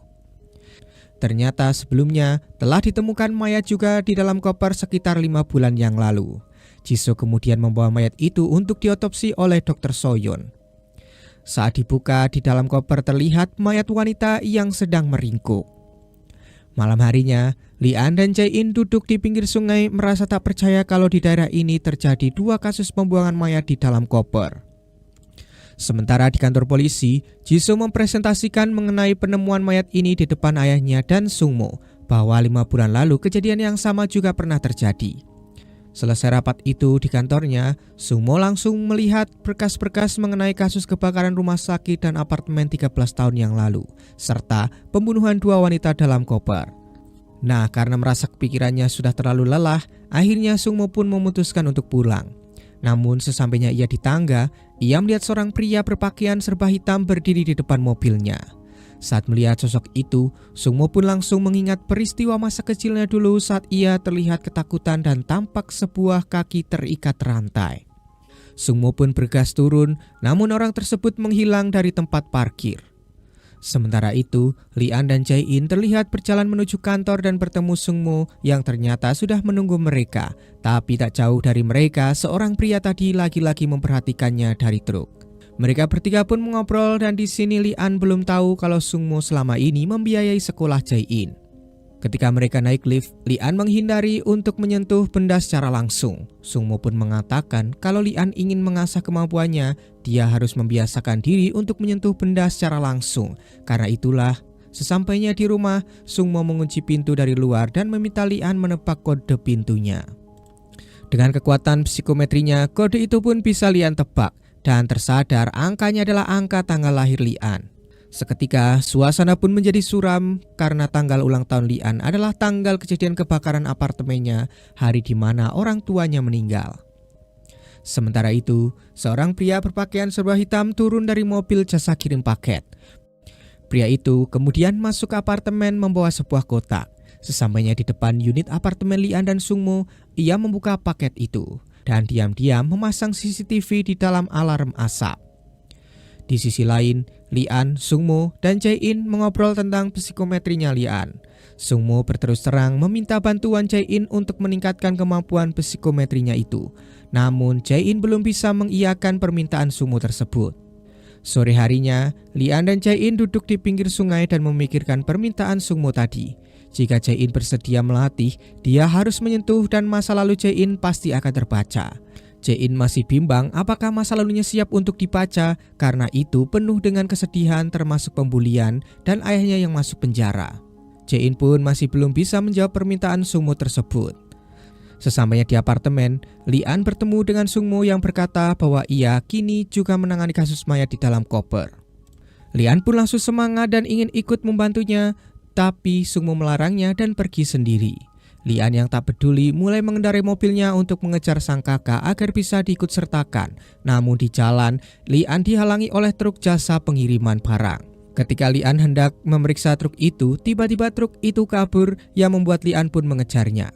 A: Ternyata sebelumnya telah ditemukan mayat juga di dalam koper sekitar 5 bulan yang lalu. Jisoo kemudian membawa mayat itu untuk diotopsi oleh Dr. Soyeon. Saat dibuka di dalam koper terlihat mayat wanita yang sedang meringkuk. Malam harinya, Lian dan Jae-in duduk di pinggir sungai merasa tak percaya kalau di daerah ini terjadi 2 kasus pembuangan mayat di dalam koper. Sementara di kantor polisi, Jisoo mempresentasikan mengenai penemuan mayat ini di depan ayahnya dan Sungmo, bahwa 5 bulan lalu kejadian yang sama juga pernah terjadi. Selesai rapat itu di kantornya, Sungmo langsung melihat berkas-berkas mengenai kasus kebakaran rumah sakit dan apartemen 13 tahun yang lalu, serta pembunuhan 2 wanita dalam koper. Nah, karena merasa pikirannya sudah terlalu lelah, akhirnya Sungmo pun memutuskan untuk pulang. Namun sesampainya ia di tangga, ia melihat seorang pria berpakaian serba hitam berdiri di depan mobilnya. Saat melihat sosok itu, Sungmo pun langsung mengingat peristiwa masa kecilnya dulu saat ia terlihat ketakutan dan tampak sebuah kaki terikat rantai. Sungmo pun bergas turun, namun orang tersebut menghilang dari tempat parkir. Sementara itu, Lee-an dan Jae-in terlihat berjalan menuju kantor dan bertemu Sungmo yang ternyata sudah menunggu mereka. Tapi tak jauh dari mereka, seorang pria tadi lagi-lagi memperhatikannya dari truk. Mereka bertiga pun mengobrol dan di sini Lee-an belum tahu kalau Sungmo selama ini membiayai sekolah Jae-in. Ketika mereka naik lift, Lee-an menghindari untuk menyentuh benda secara langsung. Sungmo pun mengatakan kalau Lee-an ingin mengasah kemampuannya, dia harus membiasakan diri untuk menyentuh benda secara langsung. Karena itulah, sesampainya di rumah, Sungmo mengunci pintu dari luar dan meminta Lee-an menebak kode pintunya. Dengan kekuatan psikometrinya, kode itu pun bisa Lee-an tebak dan tersadar angkanya adalah angka tanggal lahir Lee-an. Seketika, suasana pun menjadi suram karena tanggal ulang tahun Lee-an adalah tanggal kejadian kebakaran apartemennya, hari di mana orang tuanya meninggal. Sementara itu, seorang pria berpakaian serba hitam turun dari mobil jasa kirim paket. Pria itu kemudian masuk ke apartemen membawa sebuah kotak. Sesampainya di depan unit apartemen Lee-an dan Sungmo, ia membuka paket itu dan diam-diam memasang CCTV di dalam alarm asap. Di sisi lain, Lee-an, Sungmo, dan Jae-in mengobrol tentang psikometrinya Lee-an. Sungmo berterus terang meminta bantuan Jae-in untuk meningkatkan kemampuan psikometrinya itu. Namun Jae-in belum bisa mengiyakan permintaan Sungmo tersebut. Sore harinya, Lee-an dan Jae-in duduk di pinggir sungai dan memikirkan permintaan Sungmo tadi. Jika Jae-in bersedia melatih, dia harus menyentuh dan masa lalu Jae-in pasti akan terbaca. Jae-in masih bimbang apakah masa lalunya siap untuk dibaca karena itu penuh dengan kesedihan termasuk pembulian dan ayahnya yang masuk penjara. Jae-in pun masih belum bisa menjawab permintaan Sungmo tersebut. Sesampainya di apartemen, Lee-an bertemu dengan Sungmo yang berkata bahwa ia kini juga menangani kasus mayat di dalam koper. Lee-an pun langsung semangat dan ingin ikut membantunya, tapi Sungmo melarangnya dan pergi sendiri. Lee-an yang tak peduli mulai mengendarai mobilnya untuk mengejar sang kakak agar bisa diikut sertakan. Namun di jalan, Lee-an dihalangi oleh truk jasa pengiriman barang. Ketika Lee-an hendak memeriksa truk itu, tiba-tiba truk itu kabur yang membuat Lee-an pun mengejarnya.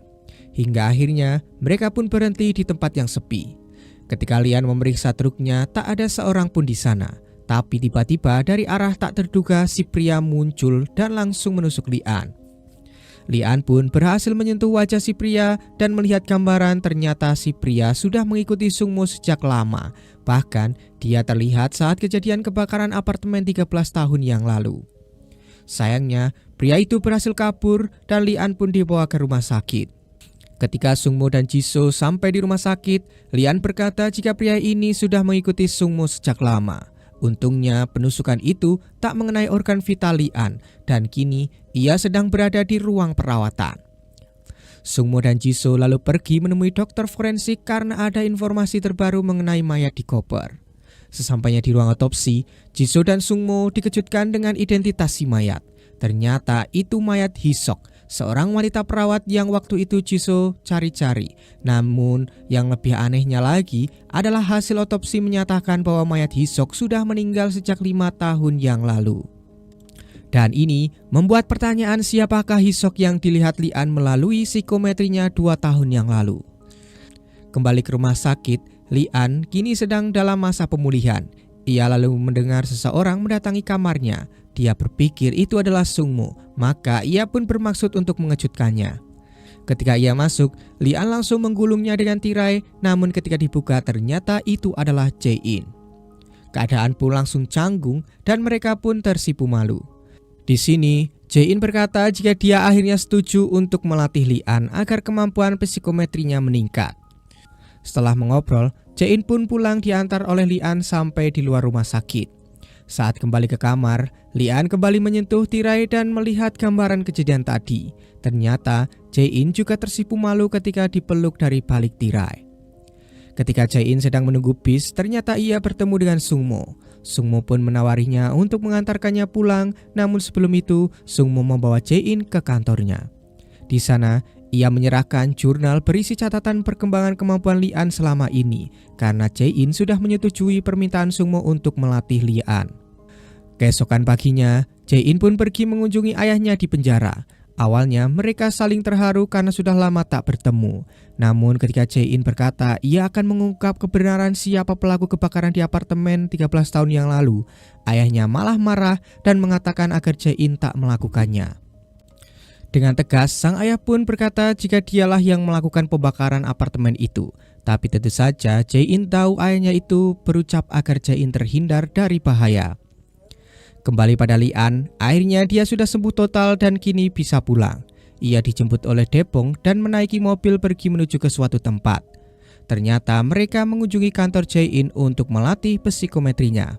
A: Hingga akhirnya mereka pun berhenti di tempat yang sepi. Ketika Lee-an memeriksa truknya, tak ada seorang pun di sana. Tapi tiba-tiba dari arah tak terduga si pria muncul dan langsung menusuk Lee-an. Lee-an pun berhasil menyentuh wajah si pria dan melihat gambaran ternyata si pria sudah mengikuti Sungmo sejak lama. Bahkan dia terlihat saat kejadian kebakaran apartemen 13 tahun yang lalu. Sayangnya pria itu berhasil kabur dan Lee-an pun dibawa ke rumah sakit. Ketika Sungmo dan Jisoo sampai di rumah sakit, Lee-an berkata jika pria ini sudah mengikuti Sungmo sejak lama. Untungnya penusukan itu tak mengenai organ vital Lee-an dan kini ia sedang berada di ruang perawatan. Sungmo dan Jisoo lalu pergi menemui dokter forensik karena ada informasi terbaru mengenai mayat di koper. Sesampainya di ruang otopsi, Jisoo dan Sungmo dikejutkan dengan identitas si mayat. Ternyata itu mayat Hisok, seorang wanita perawat yang waktu itu Jisoo cari-cari. Namun yang lebih anehnya lagi adalah hasil otopsi menyatakan bahwa mayat Hisok sudah meninggal sejak 5 tahun yang lalu. Dan ini membuat pertanyaan siapakah Hisok yang dilihat Lee-an melalui psikometrinya 2 tahun yang lalu. Kembali ke rumah sakit, Lee-an kini sedang dalam masa pemulihan. Ia lalu mendengar seseorang mendatangi kamarnya. Dia berpikir itu adalah Sungmo, maka ia pun bermaksud untuk mengejutkannya. Ketika ia masuk, Lee-an langsung menggulungnya dengan tirai, namun ketika dibuka ternyata itu adalah Jae-in. Keadaan pun langsung canggung dan mereka pun tersipu malu. Di sini, Jae-in berkata jika dia akhirnya setuju untuk melatih Lee-an agar kemampuan psikometrinya meningkat. Setelah mengobrol, Jae-in pun pulang diantar oleh Li-an sampai di luar rumah sakit. Saat kembali ke kamar, Li-an kembali menyentuh tirai dan melihat gambaran kejadian tadi. Ternyata Jae-in juga tersipu malu ketika dipeluk dari balik tirai. Ketika Jae-in sedang menunggu bis, ternyata ia bertemu dengan Sung-mo. Sung-mo pun menawarinya untuk mengantarkannya pulang, namun sebelum itu Sung-mo membawa Jae-in ke kantornya. Di sana, ia menyerahkan jurnal berisi catatan perkembangan kemampuan Li-an selama ini karena Jae-in sudah menyetujui permintaan Sung-mo untuk melatih Li-an. Keesokan paginya, Jae-in pun pergi mengunjungi ayahnya di penjara. Awalnya mereka saling terharu karena sudah lama tak bertemu. Namun ketika Jae-in berkata ia akan mengungkap kebenaran siapa pelaku kebakaran di apartemen 13 tahun yang lalu, ayahnya malah marah dan mengatakan agar Jae-in tak melakukannya. Dengan tegas, sang ayah pun berkata jika dialah yang melakukan pembakaran apartemen itu. Tapi tentu saja Jae-in tahu ayahnya itu berucap agar Jae-in terhindar dari bahaya. Kembali pada Li-an, akhirnya dia sudah sembuh total dan kini bisa pulang. Ia dijemput oleh Dae-pong dan menaiki mobil pergi menuju ke suatu tempat. Ternyata mereka mengunjungi kantor Jae-in untuk melatih psikometrinya.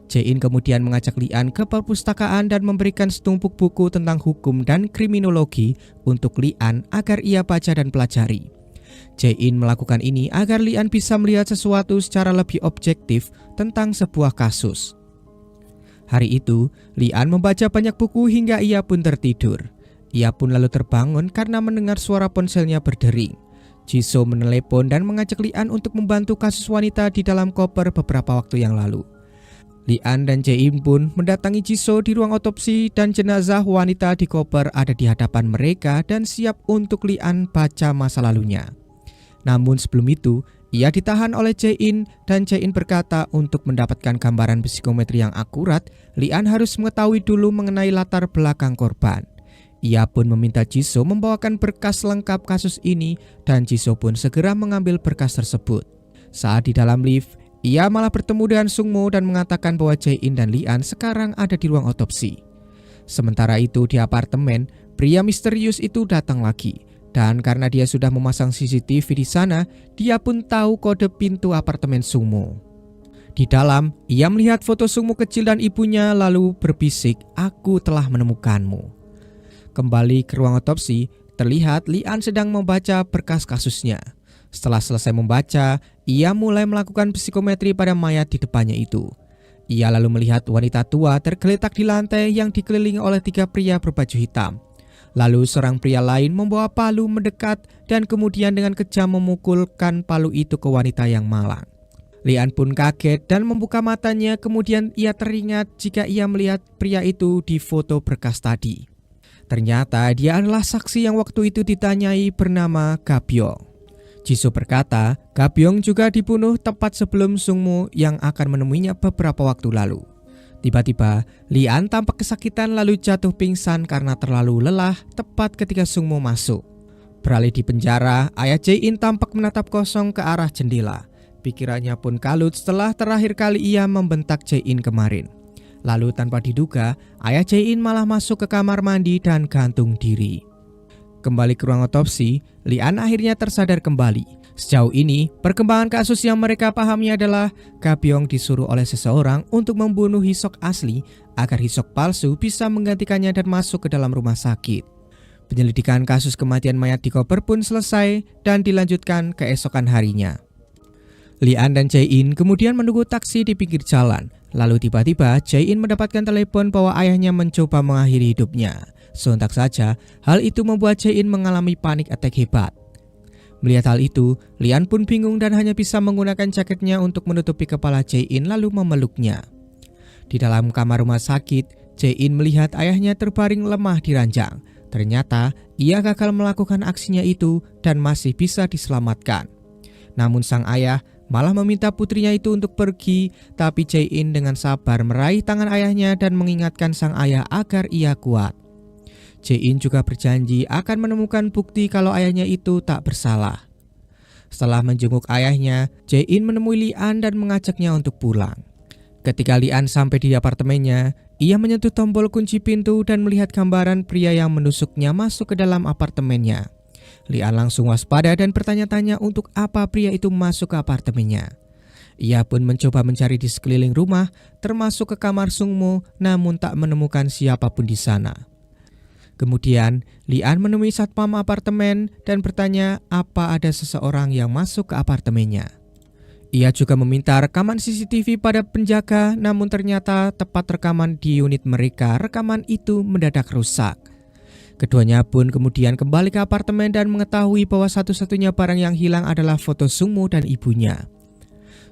A: Jae-in kemudian mengajak Li-an ke perpustakaan dan memberikan setumpuk buku tentang hukum dan kriminologi untuk Li-an agar ia baca dan pelajari. Jae-in melakukan ini agar Li-an bisa melihat sesuatu secara lebih objektif tentang sebuah kasus. Hari itu, Li-an membaca banyak buku hingga ia pun tertidur. Ia pun lalu terbangun karena mendengar suara ponselnya berdering. Jisoo menelepon dan mengajak Li-an untuk membantu kasus wanita di dalam koper beberapa waktu yang lalu. Li-an dan Jae-in pun mendatangi Jisoo di ruang otopsi dan jenazah wanita di koper ada di hadapan mereka dan siap untuk Li-an baca masa lalunya. Namun sebelum itu, ia ditahan oleh Jae-in dan Jae-in berkata untuk mendapatkan gambaran psikometri yang akurat, Li-an harus mengetahui dulu mengenai latar belakang korban. Ia pun meminta Jisoo membawakan berkas lengkap kasus ini dan Jisoo pun segera mengambil berkas tersebut. Saat di dalam lift, ia malah bertemu dengan Sung-mo dan mengatakan bahwa Jae-in dan Li-an sekarang ada di ruang otopsi. Sementara itu di apartemen, pria misterius itu datang lagi. Dan karena dia sudah memasang CCTV di sana, dia pun tahu kode pintu apartemen Sung-mo. Di dalam, ia melihat foto Sung-mo kecil dan ibunya lalu berbisik, "Aku telah menemukanmu." Kembali ke ruang otopsi, terlihat Li-an sedang membaca berkas kasusnya. Setelah selesai membaca, ia mulai melakukan psikometri pada mayat di depannya itu. Ia lalu melihat wanita tua tergeletak di lantai yang dikelilingi oleh 3 pria berbaju hitam. Lalu seorang pria lain membawa palu mendekat dan kemudian dengan kejam memukulkan palu itu ke wanita yang malang. Li-an pun kaget dan membuka matanya, kemudian ia teringat jika ia melihat pria itu di foto berkas tadi. Ternyata dia adalah saksi yang waktu itu ditanyai bernama Ga-byung. Jisoo berkata, Ga-byung juga dibunuh tepat sebelum Sung-mo yang akan menemuinya beberapa waktu lalu. Tiba-tiba, Li-an tampak kesakitan lalu jatuh pingsan karena terlalu lelah tepat ketika Sung-mo masuk. Beralih di penjara, ayah Jae-in tampak menatap kosong ke arah jendela. Pikirannya pun kalut setelah terakhir kali ia membentak Jae-in kemarin. Lalu tanpa diduga, ayah Jae-in malah masuk ke kamar mandi dan gantung diri. Kembali ke ruang otopsi, Li-an akhirnya tersadar kembali. Sejauh ini, perkembangan kasus yang mereka pahami adalah Ga-byung disuruh oleh seseorang untuk membunuh Hisok asli agar Hisok palsu bisa menggantikannya dan masuk ke dalam rumah sakit. Penyelidikan kasus kematian mayat di koper pun selesai dan dilanjutkan keesokan harinya. Li-an dan Jae-in kemudian menunggu taksi di pinggir jalan. Lalu tiba-tiba Jae-in mendapatkan telepon bahwa ayahnya mencoba mengakhiri hidupnya. Sontak saja, hal itu membuat Jae-in mengalami panik attack hebat. Melihat hal itu, Li-an pun bingung dan hanya bisa menggunakan jaketnya untuk menutupi kepala Jae-in lalu memeluknya. Di dalam kamar rumah sakit, Jae-in melihat ayahnya terbaring lemah di ranjang. Ternyata, ia gagal melakukan aksinya itu dan masih bisa diselamatkan. Namun sang ayah malah meminta putrinya itu untuk pergi, tapi Jae-in dengan sabar meraih tangan ayahnya dan mengingatkan sang ayah agar ia kuat. Jae-in juga berjanji akan menemukan bukti kalau ayahnya itu tak bersalah. Setelah menjenguk ayahnya, Jae-in menemui Li-an dan mengajaknya untuk pulang. Ketika Li-an sampai di apartemennya, ia menyentuh tombol kunci pintu dan melihat gambaran pria yang menusuknya masuk ke dalam apartemennya. Lian langsung waspada dan bertanya-tanya untuk apa pria itu masuk ke apartemennya. Ia pun mencoba mencari di sekeliling rumah, termasuk ke kamar Sungmo, namun tak menemukan siapapun di sana. Kemudian, Lian menemui satpam apartemen dan bertanya apa ada seseorang yang masuk ke apartemennya. Ia juga meminta rekaman CCTV pada penjaga, namun ternyata tepat rekaman di unit mereka, rekaman itu mendadak rusak. Keduanya pun kemudian kembali ke apartemen dan mengetahui bahwa satu-satunya barang yang hilang adalah foto Sungmo dan ibunya.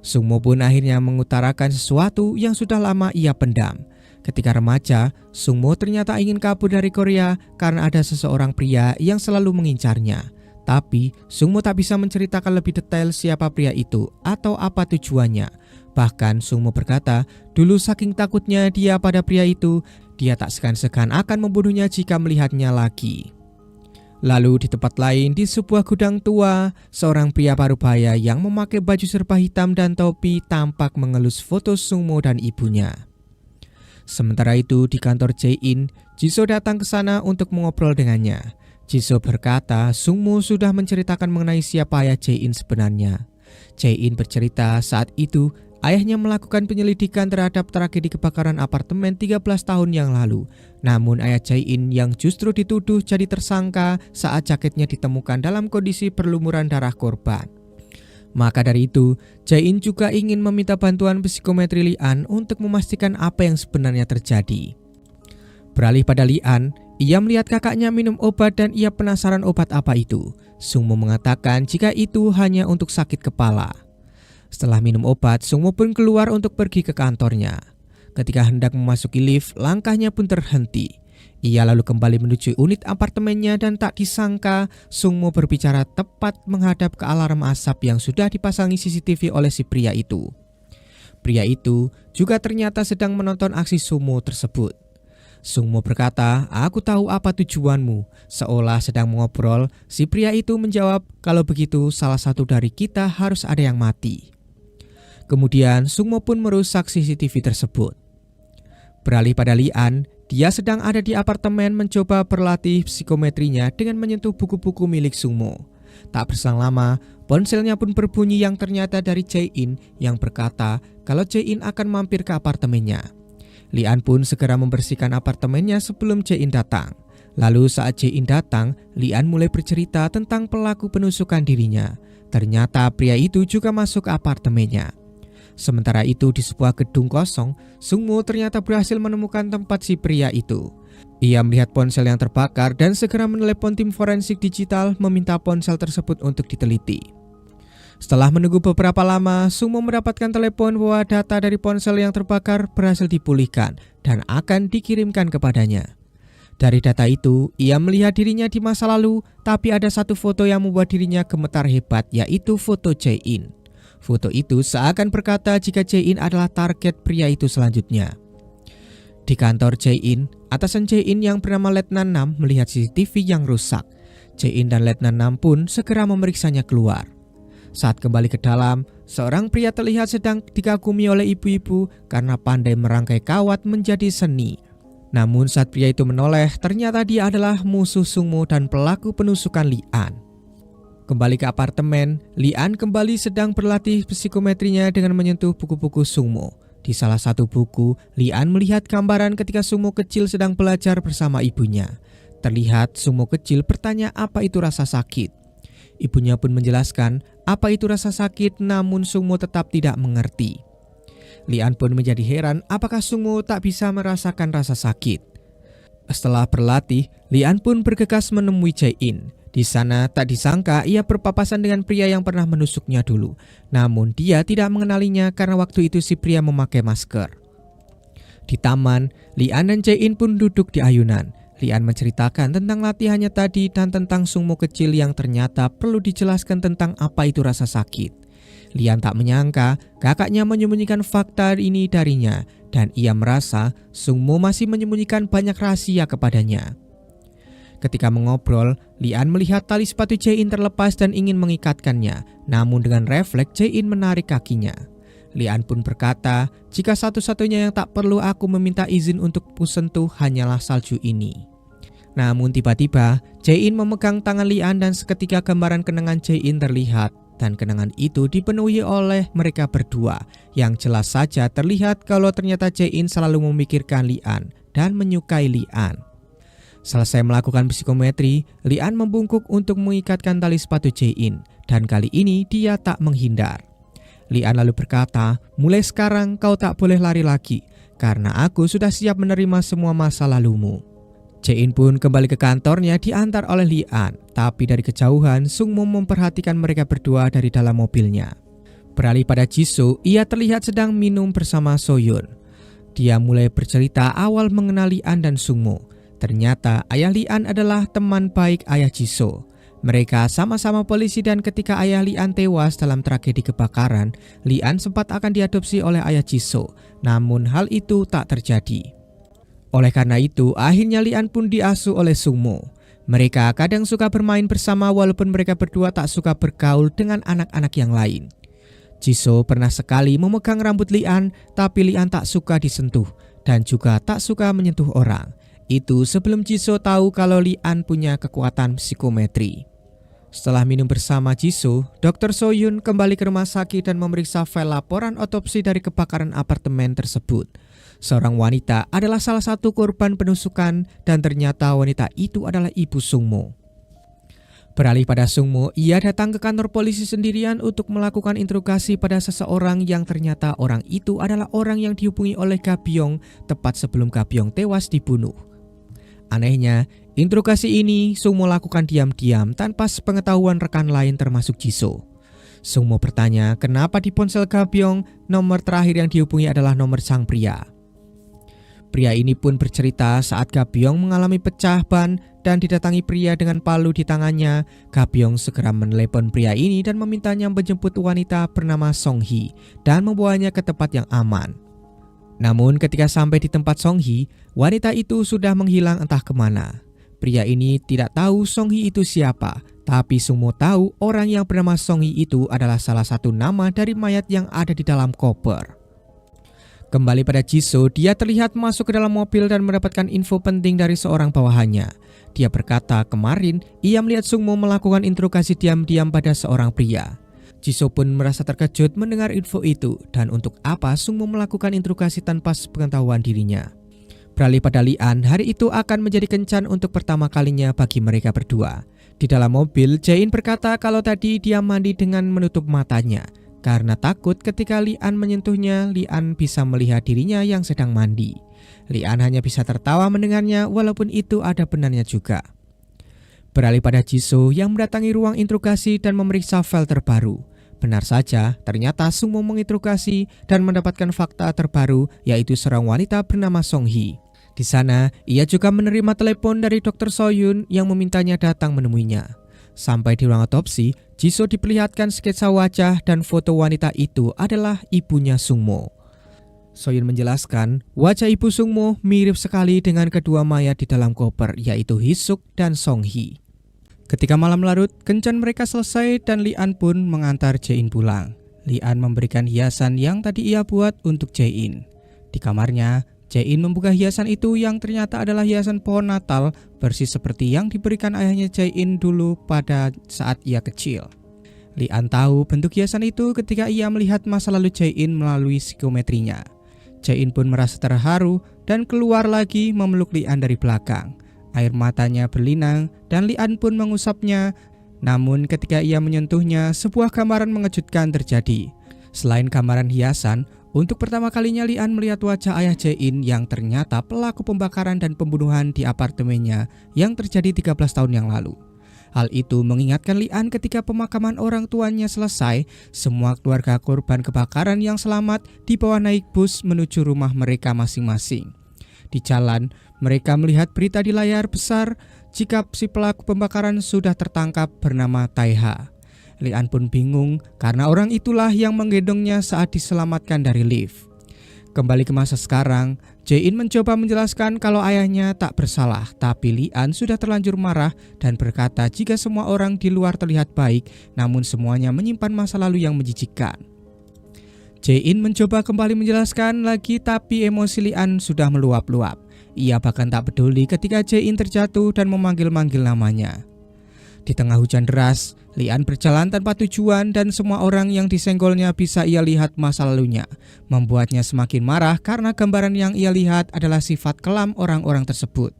A: Sungmo pun akhirnya mengutarakan sesuatu yang sudah lama ia pendam. Ketika remaja, Sungmo ternyata ingin kabur dari Korea karena ada seseorang pria yang selalu mengincarnya. Tapi Sungmo tak bisa menceritakan lebih detail siapa pria itu atau apa tujuannya. Bahkan Sungmo berkata, dulu saking takutnya dia pada pria itu, dia tak segan-segan akan membunuhnya jika melihatnya lagi. Lalu di tempat lain, di sebuah gudang tua, seorang pria parubaya yang memakai baju serba hitam dan topi tampak mengelus foto Sungmo dan ibunya. Sementara itu di kantor Jae-in, Jisoo datang ke sana untuk mengobrol dengannya. Jisoo berkata Sungmo sudah menceritakan mengenai siapa ayah Jae-in sebenarnya. Jae-in bercerita saat itu ayahnya melakukan penyelidikan terhadap tragedi kebakaran apartemen 13 tahun yang lalu. Namun ayah Jae-in yang justru dituduh jadi tersangka saat jaketnya ditemukan dalam kondisi berlumuran darah korban. Maka dari itu, Jae-in juga ingin meminta bantuan psikometri Lian untuk memastikan apa yang sebenarnya terjadi. Beralih pada Lian, ia melihat kakaknya minum obat dan ia penasaran obat apa itu. Sungmo mengatakan jika itu hanya untuk sakit kepala. Setelah minum obat, Sungmo pun keluar untuk pergi ke kantornya. Ketika hendak memasuki lift, langkahnya pun terhenti. Ia lalu kembali menuju unit apartemennya dan tak disangka Sungmo berbicara tepat menghadap ke alarm asap yang sudah dipasangi CCTV oleh si pria itu. Pria itu juga ternyata sedang menonton aksi Sungmo tersebut. Sungmo berkata, aku tahu apa tujuanmu. Seolah sedang mengobrol, si pria itu menjawab, kalau begitu salah satu dari kita harus ada yang mati. Kemudian Sungmo pun merusak CCTV tersebut. Beralih pada Lian, dia sedang ada di apartemen mencoba berlatih psikometrinya dengan menyentuh buku-buku milik Sungmo. Tak berselang lama, ponselnya pun berbunyi yang ternyata dari Jae-in yang berkata kalau Jae-in akan mampir ke apartemennya. Lian pun segera membersihkan apartemennya sebelum Jae-in datang. Lalu saat Jae-in datang, Lian mulai bercerita tentang pelaku penusukan dirinya. Ternyata pria itu juga masuk ke apartemennya. Sementara itu di sebuah gedung kosong, Sungmo ternyata berhasil menemukan tempat si pria itu. Ia melihat ponsel yang terbakar dan segera menelepon tim forensik digital meminta ponsel tersebut untuk diteliti. Setelah menunggu beberapa lama, Sungmo mendapatkan telepon bahwa data dari ponsel yang terbakar berhasil dipulihkan dan akan dikirimkan kepadanya. Dari data itu, ia melihat dirinya di masa lalu, tapi ada satu foto yang membuat dirinya gemetar hebat, yaitu foto Jae-in. Foto itu seakan berkata jika Jae-in adalah target pria itu selanjutnya. Di kantor Jae-in, atasan Jae-in yang bernama Letnan Nam melihat CCTV yang rusak. Jae-in dan Letnan Nam pun segera memeriksanya keluar. Saat kembali ke dalam, seorang pria terlihat sedang dikagumi oleh ibu-ibu karena pandai merangkai kawat menjadi seni. Namun saat pria itu menoleh, ternyata dia adalah musuh Sungmo dan pelaku penusukan Lian. Kembali ke apartemen, Lian kembali sedang berlatih psikometrinya dengan menyentuh buku-buku Sungmo. Di salah satu buku, Lian melihat gambaran ketika Sungmo kecil sedang belajar bersama ibunya. Terlihat Sungmo kecil bertanya apa itu rasa sakit. Ibunya pun menjelaskan apa itu rasa sakit, namun Sungmo tetap tidak mengerti. Lian pun menjadi heran apakah Sungmo tak bisa merasakan rasa sakit. Setelah berlatih, Lian pun bergegas menemui Jae-in. Di sana tak disangka ia berpapasan dengan pria yang pernah menusuknya dulu. Namun dia tidak mengenalinya karena waktu itu si pria memakai masker. Di taman, Lian dan Jae-in pun duduk di ayunan. Lian menceritakan tentang latihannya tadi dan tentang Sungmo kecil yang ternyata perlu dijelaskan tentang apa itu rasa sakit. Lian tak menyangka kakaknya menyembunyikan fakta ini darinya dan ia merasa Sungmo masih menyembunyikan banyak rahasia kepadanya. Ketika mengobrol, Lian melihat tali sepatu Jae-in terlepas dan ingin mengikatkannya. Namun dengan refleks Jae-in menarik kakinya. Lian pun berkata, jika satu-satunya yang tak perlu aku meminta izin untuk kusentuh hanyalah salju ini. Namun tiba-tiba Jae-in memegang tangan Lee-an dan seketika gambaran kenangan Jae-in terlihat. Dan kenangan itu dipenuhi oleh mereka berdua, yang jelas saja terlihat kalau ternyata Jae-in selalu memikirkan Lee-an dan menyukai Lee-an. Selesai melakukan psikometri, Lee-an membungkuk untuk mengikatkan tali sepatu Jae-in, dan kali ini dia tak menghindar. Lee-an lalu berkata, "Mulai sekarang kau tak boleh lari lagi, karena aku sudah siap menerima semua masa lalumu." Jae-in pun kembali ke kantornya diantar oleh Lee-an, tapi dari kejauhan Sung-mo memperhatikan mereka berdua dari dalam mobilnya. Beralih pada Jisoo, ia terlihat sedang minum bersama So-yoon. Dia mulai bercerita awal mengenal Lee-an dan Sung-mo. Ternyata ayah Lee-an adalah teman baik ayah Jisoo. Mereka sama-sama polisi dan ketika ayah Lee-an tewas dalam tragedi kebakaran, Lee-an sempat akan diadopsi oleh ayah Jisoo, namun hal itu tak terjadi. Oleh karena itu, akhirnya Lee-an pun diasuh oleh Sung-mo. Mereka kadang suka bermain bersama walaupun mereka berdua tak suka bergaul dengan anak-anak yang lain. Jisoo pernah sekali memegang rambut Lee-an, tapi Lee-an tak suka disentuh dan juga tak suka menyentuh orang. Itu sebelum Jisoo tahu kalau Lee-an punya kekuatan psikometri. Setelah minum bersama Jisoo, Dr. So-yoon kembali ke rumah sakit dan memeriksa file laporan otopsi dari kebakaran apartemen tersebut. Seorang wanita adalah salah satu korban penusukan dan ternyata wanita itu adalah ibu Sung-mo. Beralih pada Sung-mo, ia datang ke kantor polisi sendirian untuk melakukan interogasi pada seseorang yang ternyata orang itu adalah orang yang dihubungi oleh Ga-byung tepat sebelum Ga-byung tewas dibunuh. Anehnya, interogasi ini Sung-mo lakukan diam-diam tanpa sepengetahuan rekan lain termasuk Jisoo. Sung-mo bertanya kenapa di ponsel Ga-byung nomor terakhir yang dihubungi adalah nomor sang pria. Pria ini pun bercerita saat Ga-byung mengalami pecah ban dan didatangi pria dengan palu di tangannya. Ga-byung segera menelepon pria ini dan memintanya menjemput wanita bernama Song-hee dan membawanya ke tempat yang aman. Namun ketika sampai di tempat Song-hee, wanita itu sudah menghilang entah kemana. Pria ini tidak tahu Song-hee itu siapa, tapi Sung-mo tahu orang yang bernama Song-hee itu adalah salah satu nama dari mayat yang ada di dalam koper. Kembali pada Jisoo, dia terlihat masuk ke dalam mobil dan mendapatkan info penting dari seorang bawahannya. Dia berkata kemarin ia melihat Sung-mo melakukan interogasi diam-diam pada seorang pria. Jisoo pun merasa terkejut mendengar info itu dan untuk apa Sung-mo melakukan interogasi tanpa sepengetahuan dirinya. Beralih pada Lee-an, hari itu akan menjadi kencan untuk pertama kalinya bagi mereka berdua. Di dalam mobil, Jae-in berkata kalau tadi dia mandi dengan menutup matanya. Karena takut ketika Lee-an menyentuhnya, Lee-an bisa melihat dirinya yang sedang mandi. Lee-an hanya bisa tertawa mendengarnya walaupun itu ada benarnya juga. Beralih pada Jisoo yang mendatangi ruang interogasi dan memeriksa file terbaru. Benar saja, ternyata Sung-mo menginterogasi dan mendapatkan fakta terbaru yaitu seorang wanita bernama Song-hee. Di sana, ia juga menerima telepon dari Dr. So-yoon yang memintanya datang menemuinya. Sampai di ruang otopsi, Jisoo diperlihatkan sketsa wajah dan foto wanita itu adalah ibunya Sung-mo. So-yoon menjelaskan, wajah ibu Sung-mo mirip sekali dengan kedua mayat di dalam koper yaitu Hee-suk dan Song-hee. Ketika malam larut, kencan mereka selesai dan Lee-an pun mengantar Jae-in pulang. Lee-an memberikan hiasan yang tadi ia buat untuk Jae-in. Di kamarnya, Jae-in membuka hiasan itu yang ternyata adalah hiasan pohon Natal persis seperti yang diberikan ayahnya Jae-in dulu pada saat ia kecil. Lee-an tahu bentuk hiasan itu ketika ia melihat masa lalu Jae-in melalui psikometrinya. Jae-in pun merasa terharu dan keluar lagi memeluk Lee-an dari belakang. Air matanya berlinang dan Lee-an pun mengusapnya. Namun ketika ia menyentuhnya, sebuah gambaran mengejutkan terjadi. Selain gambaran hiasan, untuk pertama kalinya Lee-an melihat wajah ayah Jae-in yang ternyata pelaku pembakaran dan pembunuhan di apartemennya yang terjadi 13 tahun yang lalu. Hal itu mengingatkan Lee-an ketika pemakaman orang tuanya selesai, semua keluarga korban kebakaran yang selamat dibawa naik bus menuju rumah mereka masing-masing. Di jalan, mereka melihat berita di layar besar jika si pelaku pembakaran sudah tertangkap bernama Tae-ha. Lee-an pun bingung karena orang itulah yang menggendongnya saat diselamatkan dari lift. Kembali ke masa sekarang, Jae-in mencoba menjelaskan kalau ayahnya tak bersalah, tapi Lee-an sudah terlanjur marah dan berkata jika semua orang di luar terlihat baik, namun semuanya menyimpan masa lalu yang menjijikkan. Jae-in mencoba kembali menjelaskan lagi tapi emosi Lee-an sudah meluap-luap. Ia bahkan tak peduli ketika Jae-in terjatuh dan memanggil-manggil namanya. Di tengah hujan deras, Lian berjalan tanpa tujuan dan semua orang yang disenggolnya bisa ia lihat masa lalunya, membuatnya semakin marah karena gambaran yang ia lihat adalah sifat kelam orang-orang tersebut.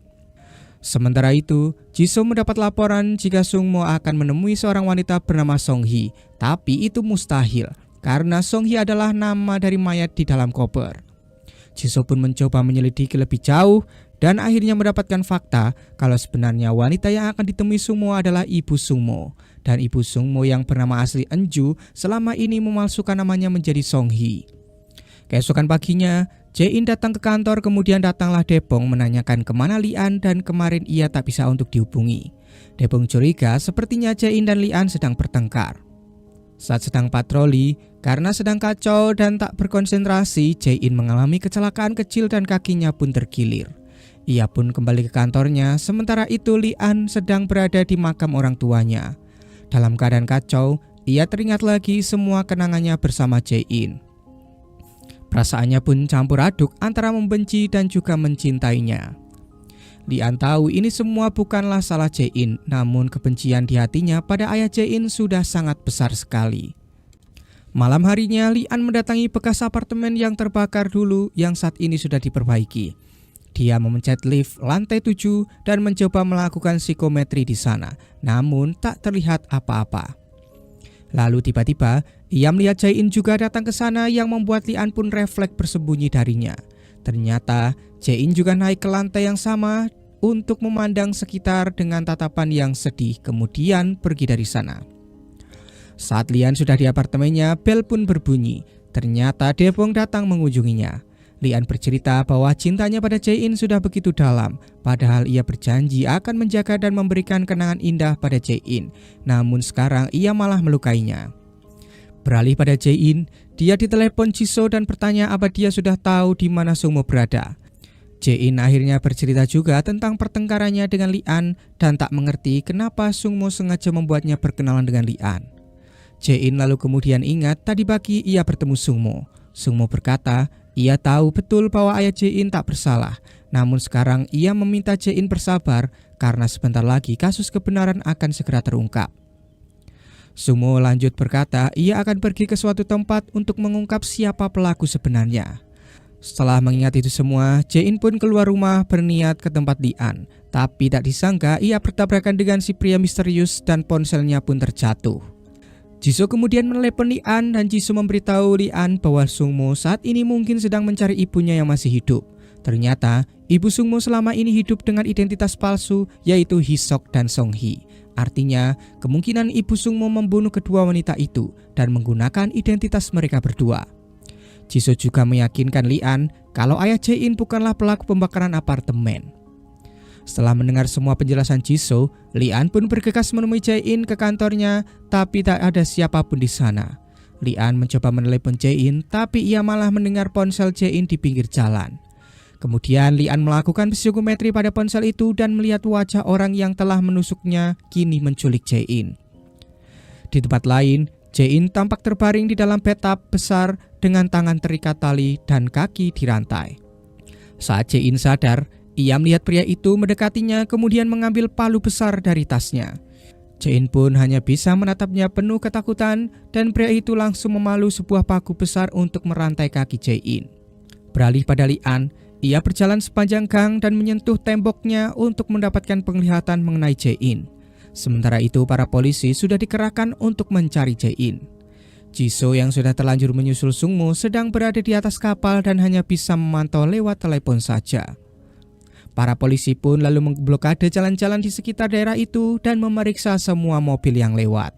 A: Sementara itu, Jisoo mendapat laporan jika Sungmo akan menemui seorang wanita bernama Songhee, tapi itu mustahil karena Songhee adalah nama dari mayat di dalam koper. Jisoo pun mencoba menyelidiki lebih jauh dan akhirnya mendapatkan fakta kalau sebenarnya wanita yang akan ditemui Sungmo adalah ibu Sungmo, dan ibu Sungmo yang bernama asli Enju selama ini memalsukan namanya menjadi Songhee. Keesokan paginya, Jae-in datang ke kantor, kemudian datanglah Daebong menanyakan kemana Lian dan kemarin ia tak bisa untuk dihubungi. Daebong curiga sepertinya Jae-in dan Lian sedang bertengkar. Saat sedang patroli, karena sedang kacau dan tak berkonsentrasi, Jae-in mengalami kecelakaan kecil dan kakinya pun terkilir. Ia pun kembali ke kantornya, sementara itu Lian sedang berada di makam orang tuanya. Dalam keadaan kacau, ia teringat lagi semua kenangannya bersama Jae-in. Perasaannya pun campur aduk antara membenci dan juga mencintainya. Lian tahu ini semua bukanlah salah Jae-in, namun kebencian di hatinya pada ayah Jae-in sudah sangat besar sekali. Malam harinya, Lian mendatangi bekas apartemen yang terbakar dulu yang saat ini sudah diperbaiki. Dia memencet lift lantai 7 dan mencoba melakukan psikometri di sana, namun tak terlihat apa-apa. Lalu tiba-tiba, ia melihat Jae-in juga datang ke sana yang membuat Lian pun refleks bersembunyi darinya. Ternyata, Jae-in juga naik ke lantai yang sama untuk memandang sekitar dengan tatapan yang sedih, kemudian pergi dari sana. Saat Lian sudah di apartemennya, bel pun berbunyi. Ternyata Daebong datang mengunjunginya. Lian bercerita bahwa cintanya pada Jae-in sudah begitu dalam, padahal ia berjanji akan menjaga dan memberikan kenangan indah pada Jae-in. Namun sekarang ia malah melukainya. Beralih pada Jae-in, dia ditelepon Jisoo dan bertanya apa dia sudah tahu di mana Sungmo berada. Jae-in akhirnya bercerita juga tentang pertengkarannya dengan Lian dan tak mengerti kenapa Sungmo sengaja membuatnya berkenalan dengan Lian. Jae-in lalu kemudian ingat tadi pagi ia bertemu Sungmo. Sungmo berkata, ia tahu betul bahwa ayah Jae-in tak bersalah, namun sekarang ia meminta Jae-in bersabar karena sebentar lagi kasus kebenaran akan segera terungkap. Sungmo lanjut berkata ia akan pergi ke suatu tempat untuk mengungkap siapa pelaku sebenarnya. Setelah mengingat itu semua, Jae-in pun keluar rumah berniat ke tempat Lian, tapi tak disangka ia bertabrakan dengan si pria misterius dan ponselnya pun terjatuh. Jisoo kemudian menelepon Lian dan Jisoo memberitahu Lian bahwa Sungmo saat ini mungkin sedang mencari ibunya yang masih hidup. Ternyata ibu Sungmo selama ini hidup dengan identitas palsu yaitu Hisok dan Songhee. Artinya kemungkinan ibu Sungmo membunuh kedua wanita itu dan menggunakan identitas mereka berdua. Jisoo juga meyakinkan Lian kalau ayah Jae-in bukanlah pelaku pembakaran apartemen. Setelah mendengar semua penjelasan Jisoo, Lian pun bergegas menemui Jae-in ke kantornya, tapi tak ada siapapun di sana. Lian mencoba menelepon Jae-in, tapi ia malah mendengar ponsel Jae-in di pinggir jalan. Kemudian Lian melakukan psikometri pada ponsel itu dan melihat wajah orang yang telah menusuknya kini menculik Jae-in. Di tempat lain, Jae-in tampak terbaring di dalam bathtub besar dengan tangan terikat tali dan kaki dirantai. Saat Jae-in sadar, ia melihat pria itu mendekatinya kemudian mengambil palu besar dari tasnya. Jae-in pun hanya bisa menatapnya penuh ketakutan dan pria itu langsung memalu sebuah paku besar untuk merantai kaki Jae-in. Beralih pada Lian, ia berjalan sepanjang gang dan menyentuh temboknya untuk mendapatkan penglihatan mengenai Jae-in. Sementara itu para polisi sudah dikerahkan untuk mencari Jae-in. Jisoo yang sudah terlanjur menyusul Sungmo sedang berada di atas kapal dan hanya bisa memantau lewat telepon saja. Para polisi pun lalu memblokade jalan-jalan di sekitar daerah itu dan memeriksa semua mobil yang lewat.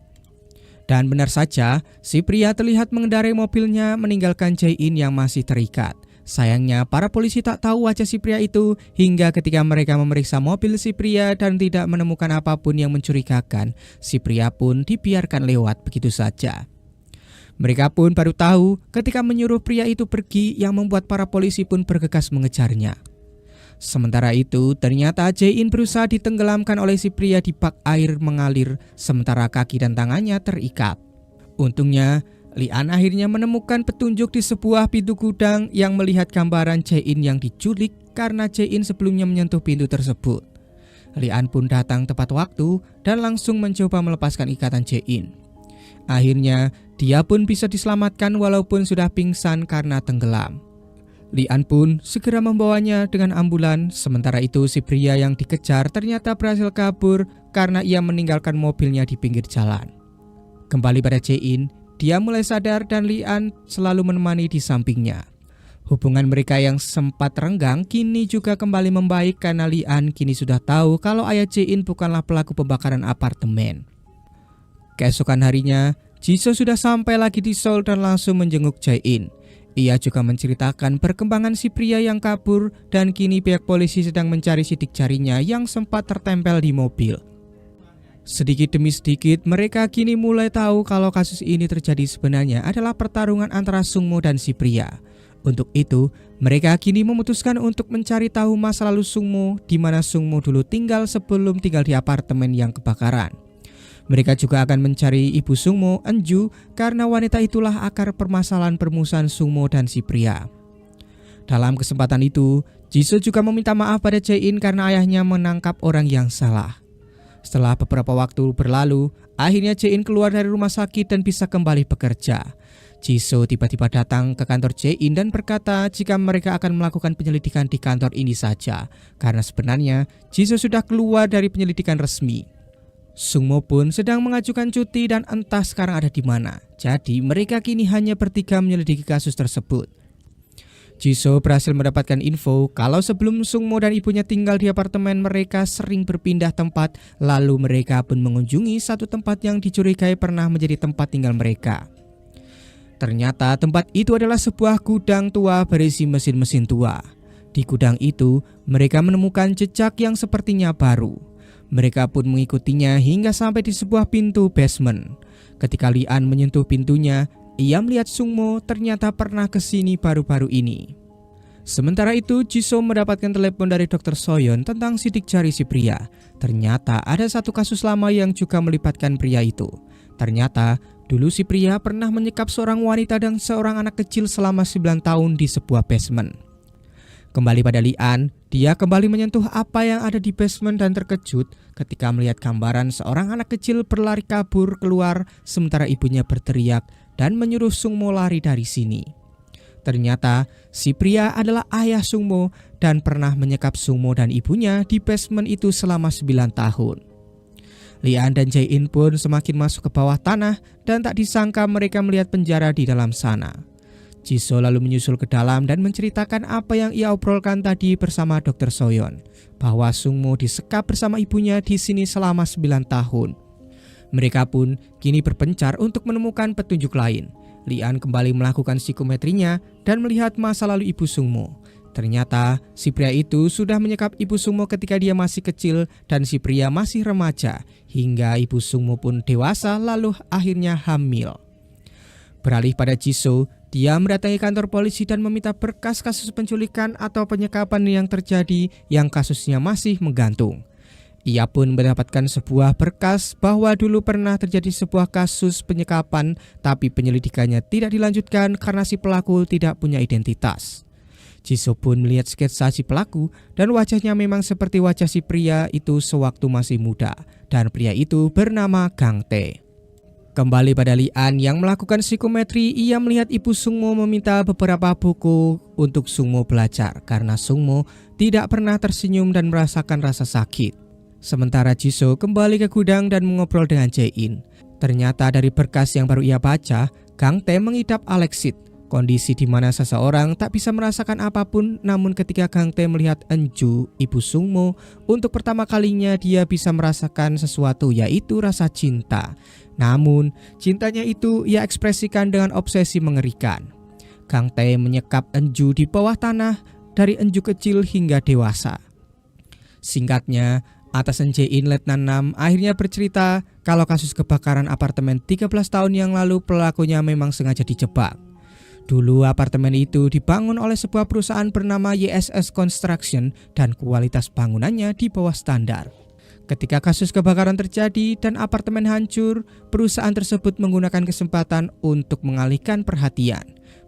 A: Dan benar saja, si pria terlihat mengendarai mobilnya meninggalkan Jae-in yang masih terikat. Sayangnya para polisi tak tahu wajah si pria itu hingga ketika mereka memeriksa mobil si pria dan tidak menemukan apapun yang mencurigakan, si pria pun dibiarkan lewat begitu saja. Mereka pun baru tahu ketika menyuruh pria itu pergi yang membuat para polisi pun bergegas mengejarnya. Sementara itu, ternyata Jae-in berusaha ditenggelamkan oleh si pria di bak air mengalir sementara kaki dan tangannya terikat. Untungnya, Lian akhirnya menemukan petunjuk di sebuah pintu gudang yang melihat gambaran Jae-in yang diculik karena Jae-in sebelumnya menyentuh pintu tersebut. Lee-an pun datang tepat waktu dan langsung mencoba melepaskan ikatan Jae-in. Akhirnya, dia pun bisa diselamatkan walaupun sudah pingsan karena tenggelam. Lee-an pun segera membawanya dengan ambulan, sementara itu si pria yang dikejar ternyata berhasil kabur karena ia meninggalkan mobilnya di pinggir jalan. Kembali pada Jae-in, dia mulai sadar dan Lee-an selalu menemani di sampingnya. Hubungan mereka yang sempat renggang kini juga kembali membaik karena Lee-an kini sudah tahu kalau ayah Jae-in bukanlah pelaku pembakaran apartemen. Keesokan harinya, Jisoo sudah sampai lagi di Seoul dan langsung menjenguk Jae-in. Ia juga menceritakan perkembangan si pria yang kabur dan kini pihak polisi sedang mencari sidik jarinya yang sempat tertempel di mobil. Sedikit demi sedikit, mereka kini mulai tahu kalau kasus ini terjadi sebenarnya adalah pertarungan antara Sungmo dan si pria. Untuk itu, mereka kini memutuskan untuk mencari tahu masa lalu Sungmo, di mana Sungmo dulu tinggal sebelum tinggal di apartemen yang kebakaran. Mereka juga akan mencari ibu Sungmo, Enju, karena wanita itulah akar permasalahan permusuhan Sungmo dan si pria. Dalam kesempatan itu, Jisoo juga meminta maaf pada Jae-in karena ayahnya menangkap orang yang salah. Setelah beberapa waktu berlalu, akhirnya Jae-in keluar dari rumah sakit dan bisa kembali bekerja. Jisoo tiba-tiba datang ke kantor Jae-in dan berkata jika mereka akan melakukan penyelidikan di kantor ini saja, karena sebenarnya Jisoo sudah keluar dari penyelidikan resmi. Sungmo pun sedang mengajukan cuti dan entah sekarang ada di mana. Jadi mereka kini hanya bertiga menyelidiki kasus tersebut. Jisoo berhasil mendapatkan info kalau sebelum Sungmo dan ibunya tinggal di apartemen mereka sering berpindah tempat, lalu mereka pun mengunjungi satu tempat yang dicurigai pernah menjadi tempat tinggal mereka. Ternyata tempat itu adalah sebuah gudang tua berisi mesin-mesin tua. Di gudang itu, mereka menemukan jejak yang sepertinya baru. Mereka pun mengikutinya hingga sampai di sebuah pintu basement. Ketika Lee-an menyentuh pintunya, ia melihat Sungmo ternyata pernah ke sini baru-baru ini. Sementara itu, Jisoo mendapatkan telepon dari Dr. Soyeon tentang sidik jari si pria. Ternyata ada satu kasus lama yang juga melibatkan pria itu. Ternyata dulu si pria pernah menyekap seorang wanita dan seorang anak kecil selama 9 tahun di sebuah basement. Kembali pada Lee-an, dia kembali menyentuh apa yang ada di basement dan terkejut ketika melihat gambaran seorang anak kecil berlari kabur keluar sementara ibunya berteriak dan menyuruh Sungmo lari dari sini. Ternyata si pria adalah ayah Sungmo dan pernah menyekap Sungmo dan ibunya di basement itu selama 9 tahun. Lee-an dan Jae-in pun semakin masuk ke bawah tanah dan tak disangka mereka melihat penjara di dalam sana. Jisoo lalu menyusul ke dalam dan menceritakan apa yang ia obrolkan tadi bersama Dr. Soyeon, bahwa Sungmo disekap bersama ibunya di sini selama 9 tahun. Mereka pun kini berpencar untuk menemukan petunjuk lain. Lee-an kembali melakukan psikometrinya dan melihat masa lalu ibu Sungmo. Ternyata si pria itu sudah menyekap ibu Sungmo ketika dia masih kecil dan si pria masih remaja, hingga ibu Sungmo pun dewasa lalu akhirnya hamil. Beralih pada Jisoo, dia mendatangi kantor polisi dan meminta berkas kasus penculikan atau penyekapan yang terjadi yang kasusnya masih menggantung. Ia pun mendapatkan sebuah berkas bahwa dulu pernah terjadi sebuah kasus penyekapan, tapi penyelidikannya tidak dilanjutkan karena si pelaku tidak punya identitas. Jisoo pun melihat sketsa si pelaku dan wajahnya memang seperti wajah si pria itu sewaktu masih muda, dan pria itu bernama Gang Tae. Kembali pada Lee-an yang melakukan psikometri, ia melihat ibu Sungmo meminta beberapa buku untuk Sungmo belajar karena Sungmo tidak pernah tersenyum dan merasakan rasa sakit. Sementara Jisoo kembali ke gudang dan mengobrol dengan Jae-in. Ternyata dari berkas yang baru ia baca, Gang Tae mengidap aleksit, kondisi di mana seseorang tak bisa merasakan apapun, namun ketika Gang Tae melihat Enju, ibu Sungmo, untuk pertama kalinya dia bisa merasakan sesuatu, yaitu rasa cinta. Namun, cintanya itu ia ekspresikan dengan obsesi mengerikan. Gang Tae menyekap Enju di bawah tanah dari Enju kecil hingga dewasa. Singkatnya, atasan Jae-in Letnan Nam akhirnya bercerita kalau kasus kebakaran apartemen 13 tahun yang lalu pelakunya memang sengaja dijebak. Dulu apartemen itu dibangun oleh sebuah perusahaan bernama YSS Construction dan kualitas bangunannya di bawah standar. Ketika kasus kebakaran terjadi dan apartemen hancur, perusahaan tersebut menggunakan kesempatan untuk mengalihkan perhatian.